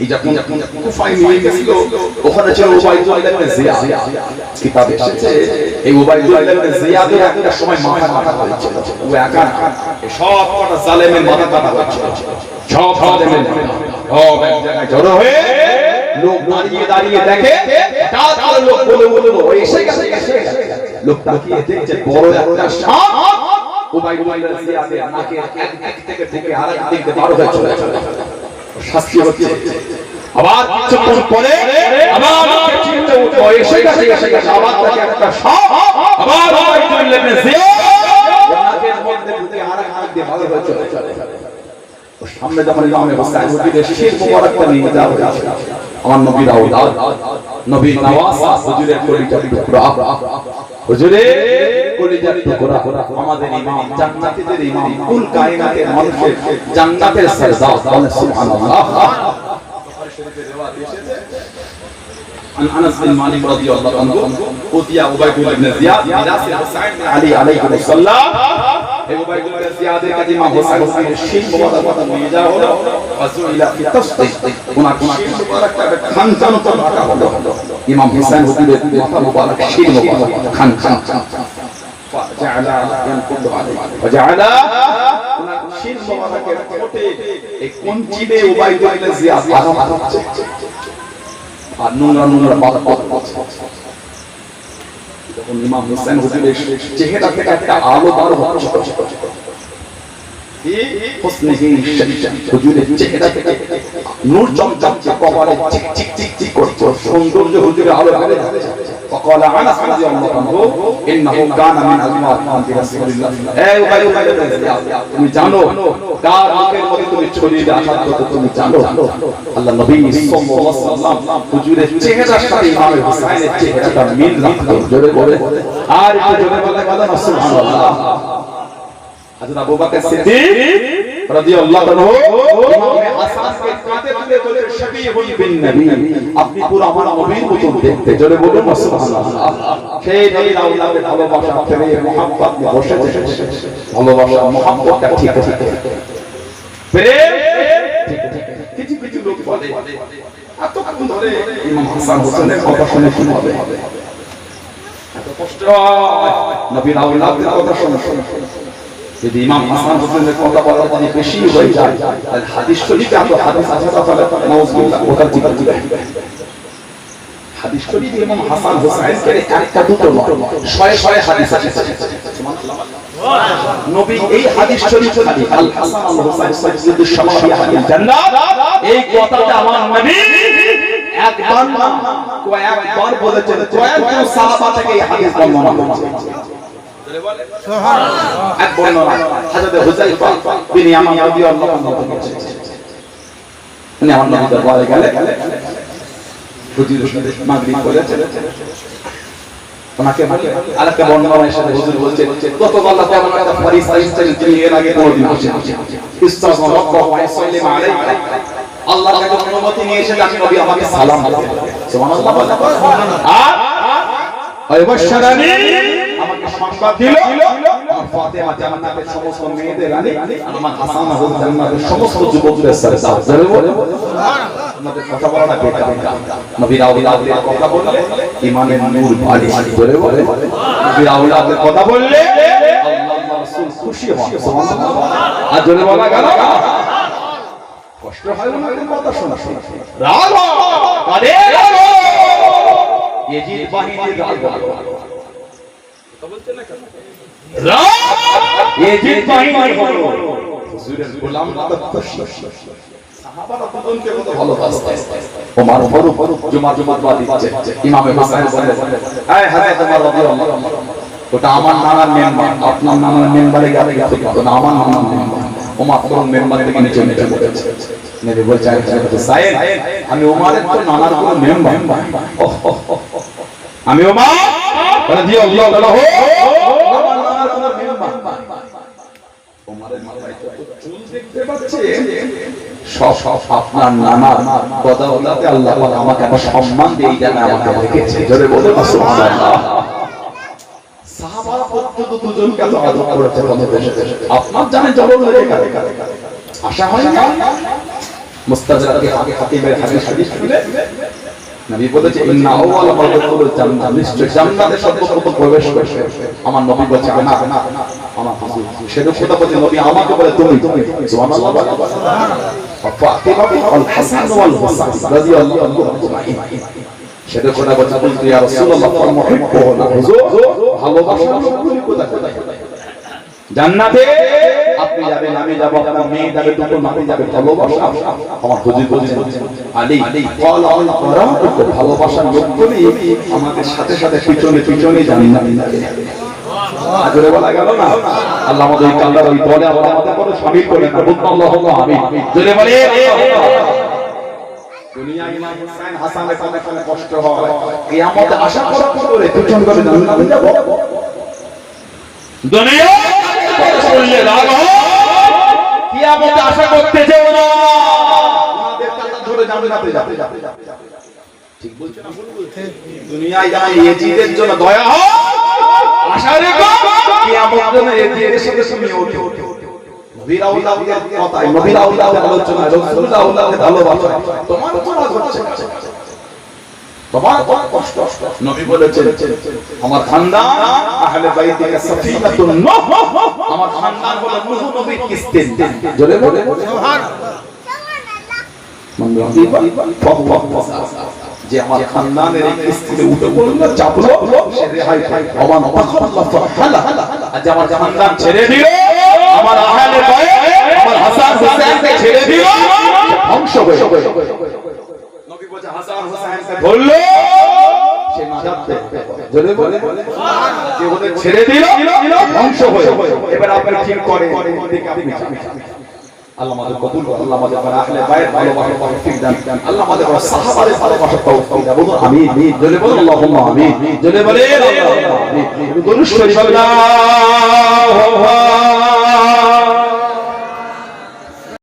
Speaker 1: এই যখন কুফায় নিয়ে গেছিল ওখানে ছিল উবাইদুল্লাহ ইবনে জিয়াদ। কিতাবে এসেছে এই উবাইদুল্লাহ ইবনে জিয়াদের একটা সময় মাথা কাটা হয়েছিল, ও একা সব কটা জালেমের মাথা কাটা হয়েছিল, সব জালেমের সব এক জায়গায় জড়ো হয়ে লোক দাঁড়িয়ে দাঁড়িয়ে দেখে, তার লোক বলে বলে ওই এসে গেছে, লোক তাকিয়ে দেখছে বড় একটা সাপ উবাইদুল্লাহ ইবনে জিয়াদের নাকে এক থেকে থেকে আরেক দিকে পার হয়ে চলে চলে শাস্তি হচ্ছে। আবার কিছুক্ষণ পরে আবার চিন্তা উঠলো, এসে গেছে আবার তাকে একটা সাপ আবার উবাইদুল্লাহ ইবনে জিয়াদ নাকের মধ্যে ঢুকে আরেক দিকে পার হয়ে চলে চলে। সামনে যখন ইমাম হুসাইন হুজুরের শির মুবারকটা নিয়ে যাওয়া হয়েছে, আমার নবীর আওলাদ নবীর নওয়াজ হুজুরের কলিজার টুকরা, হুজুরের কলিজার টুকরা আমাদের ইমাম, জান্নাতীদের ইমাম, কুল কায়নাতের মানুষের জান্নাতের সরদার, বলেন সুবহানাল্লাহ। বুখারী শরীফে রিওয়ায়াত এসেছে عن انس بن مالك رضي الله عنه اوتي عبيد بن زياد ميراث حسين بن علي عليه السلام। এই উবাইদুল্লাহ ইবনে জিয়াদের কাছে ইমাম হুসাইনের শির মুবারকটা নিয়ে যাওয়া হলো, ফাজুইলা ফি তাসদিক ওনার শির মুবারকটা খানখান তো রাখা হলো। ইমাম হুসাইন হুজুরের মাথা মুবারক শির মুবারক খানখান ফাজাআলা ইয়ানকুদু আলাইহি ফাজাআলা ওনার শির মুবারকের ঠোঁটে এই কঞ্চিতে উবাইদুল্লাহ ইবনে জিয়াদ আরাম করছে আর নোংরা নোংরা বাদ করছে। তখন ইমাম হুসাইন হুজুরের চেহারা থেকে একটা আলো বার হচ্ছে, হুসনিহি শরীফ হুজুরের চেহারা থেকে নূর চমচমছে, কপালে চিক চিক চিক চিক করছে, সৌন্দর্য হুজুরের আলো বেড়ে যাচ্ছে। وقال انس رضي الله عنه انه كان من ازواج رسول الله। এই উবাইদুল্লাহ ইবনে জিয়াদ তুমি জানো কার মুখের মধ্যে তুমি ছড়িয়ে আসার কথা তুমি জানো? আল্লাহ নবী সাল্লাল্লাহু আলাইহি ওয়াসাল্লাম হুজুরের চেহারার সাথে ইমাম হুসাইনের চেহারাটা মিল রাখতো। জোরে বলে আর একটু জোরে বলে বলেন সুবহানাল্লাহ। হযরত আবু বকর সিদ্দিক রাদিয়াল্লাহু আনহু ইমাম হাসানকে কাঁধে তুলে বলে শাবিহুল বিন নবী, আপনি পুরো আমার নবীর মতো দেখতে। জোরে বলুন সুবহানাল্লাহ। সেই নবীর আওলাদের ভালোবাসা প্রেমে মুহাব্বত বসে বসে ভালোবাসা মুহাব্বতটা ঠিক ঠিক প্রেম ঠিক কিছু কিছু লোক বলে এতক্ষণ ধরে ইমাম হাসান হোসেনের কথা শুনে কি হবে, এত কষ্ট নবীর আওলাদের কথা শুনে। যদি ইমাম হাসান হোসেনের কথা বলা যদি বেশি হয়ে যায় তাহলে হাদিস শরীফে এত হাদিস আছে তাহলে নাউজুবিল্লাহ ওটা জিজ্ঞাসা দিবে। হাদিস শরীফে ইমাম হাসান হোসেনের একটা দুটো নয়, শয়ে শয়ে হাদিস আছে। সুবহানাল্লাহ। নবী এই হাদিস শরীফ খালি আল হাসান আল হোসেন সাইয়্যিদুশ শাবাবি আহলিল জান্নাত এই কথাটা আমার নবী একবার না কয়েকবার বলেছেন, কয়েকজন সাহাবা থেকে এই হাদিস বর্ণনা করেছেন। সুবহানাল্লাহ। এক বর্ণনা হযরত হুযায়ফা বিন ইয়ামান রাদিয়াল্লাহু আনহু বলেছেন, উনি আমার নবী দরবারে গেলেন, হুজুর মাগরিব পড়েছেন, ওনাকে আরেকটা বর্ণনার সাথে হুজুর বলছেন, গতকাল কেমন একটা ফরিস্তা এসেছিলেন, তিনি এর আগে কোনদিন আসেন, ইস্তাগফার রাব্বাহু ওয়া সাল্লাম আলাইহি, আল্লাহর কাছে অনুমতি নিয়ে এসে আমি নবী আমাকে সালাম দিলেন। সুবহানাল্লাহ। আর ওয়াশারানি আমাকে সংবাদ দিল, আমার ফাতেমা জান্নাতের সমস্ত মেয়েদের রানী, আমার হাসান হল জান্নাতের সমস্ত যুবকদের সরদার। জোরে বলে সুবহানাল্লাহ। আমাদের কথা বলাটা বেকার না, নবীর আওলাদের কথা বললে ঈমানের নূর বাড়ে। জোরে বলে নবীর আওলাদের কথা বললে আল্লাহর রাসূল খুশি হন। সুবহানাল্লাহ। আর জোরে বলা গেল না, কষ্ট হয় না কথা শোনা শোনা রাগ কাদের ইয়াজিদ বাহিনীর রাগ কথা বলছেন না কেন রাগ ইয়াজিদ বাহিনীর হলো হুজুরের গোলাম সাহাবারা দুজনকে কত ভালোবাসতেন। ওমর ফারুক জুমার বাদ দিচ্ছে, ইমাম হুসাইন বলে এই হযরত ওমর রাদিয়াল্লাহু আনহু, ওটা আমার নানার মেম্বার, আপনার নানার মেম্বারে গেলে ওটা আমার নানার মেম্বার। ওমর ফারুক মেম্বার থেকে নিচে নেমে পড়েছে। নবী বলছেন হুসাইন, আমি ওমরের তো নানার কোনো মেম্বার, আমি ওমর রাদিয়াল্লাহু আনহু আমার নানার কোনো মেম্বার। ওমরের মাথায় তো চুল দেখতে পাচ্ছে, সব আপনার নানার বদৌলতে আল্লাহ পাক আমাকে একটা সম্মান দিয়ে এই জায়গায় আমাকে রেখেছে। জোরে বলে সুবহানাল্লাহ। সাহাবারা পর্যন্ত দুজনকে এত আদর করেছে কত দেশে দেশে, আপনার জানেন জবর লেগে কারে আশা হয় না। মুস্তাদরাকে হাকিমের হাদিস শুনে নবী বলেছে, ইন্না আউয়ালা মা ইয়াদখুলুল জান্নাহ, নিশ্চয় জান্নাতে সর্বপ্রথম প্রবেশ করবে আমার নবী। বলছে না আমার হুজুর, সেটা কথা বলে নবী আমাকে বলে তুমি। সুবহানাল্লাহ। ফাতিমা ওয়াল হাসান ওয়াল হুসাইন রাদিয়াল্লাহু আনহুম আজমাইন, সেটা কথা বলছে বলতে ইয়া রাসূলুল্লাহ মুহিব্বুনা, হুজুর ভালোবাসার লোকগুলি কোথায় জান্নাতে? আপনি যাবেন, আমি যাব, আপনার মেয়ে যাবে, দুটো নাতি যাবে, ভালোবাসা। আমার হুজুর বলেন আলী ক্বালা আল করা, ভালোবাসার লোকগুলি আমাদের সাথে সাথে পিছনে পিছনে জান্নাতে যাবে। সুবহানাল্লাহ। জোরে বলা গেল না। আল্লাহ আমাদের এই কাল্লার ওই দলে আমাদের করে শামিল করে না। আল্লাহুম্মা আমিন। জোরে বলে দুনিয়া ইমাম হুসাইন হাসানের সাথে কষ্ট হয়, কিয়ামতে আশা করা করে পিছন করে জান্নাতে যাব। দুনিয়া শুনলে রাগ হয়, কিয়ামতে আশা করতে যেও না, আমাদের কাছে ধরে জান্নাতে যাবে। ঠিক বলছো না ভুল বলছো? দুনিয়ায় যেমন ইয়াজিদের জন্য দয়া হয়, আশা রেখো কিয়ামতের জন্য ইয়াজিদের সাথে তুমি ওঠো। নবীর আওলাদের কথা, নবীর আওলাদের আলোচনা, রাসূলুল্লাহ আওলাদের ভালোবাসা, তোমার তো রাগ হচ্ছে, তোমার কষ্ট। নবী বলেছেন আমার খানদান আহলে বাইতিকা সাফিনাতুন নূহ, আমার খানদান হলো নূহ নবীর কিস্তিন। জোরে বলে সুবহানাল্লাহ। যে আমার খানদানের এই কিস্তিতে উঠে পড়লো, চাপলো, সে রেহাই পায়। ওমান তাখাল্লাফা হালা, আর যে আমার খানদান ছেড়ে দিল, আমার আহলে বাইত, আমার হাসান হুসাইনকে ছেড়ে দিল, ধ্বংস হয়ে যাবে। নবী বলেছে হাসান হুসাইনকে ধরলো, সে নাজাত পেয়ে। জোরে বলে সুবহানাল্লাহ। যে ওদের ছেড়ে দিল, ধ্বংস হয়ে যাবে। এবার আপনি ঠিক করেন দিকে আপনি আল্লাহ আমাদের কবুল করুন, আল্লাহ আমাদের আহলে বাইত ভালোবাসা তৌফিক দান, আল্লাহ আমাদের সাহাবাদের ভালোবাসা তৌফিক দান। বলুন আমিন। জোরে বলুন আল্লাহুম্মা আমিন। জোরে বলে আল্লাহুম্মা আমিন। দুরূদ শরীফ আল্লাহ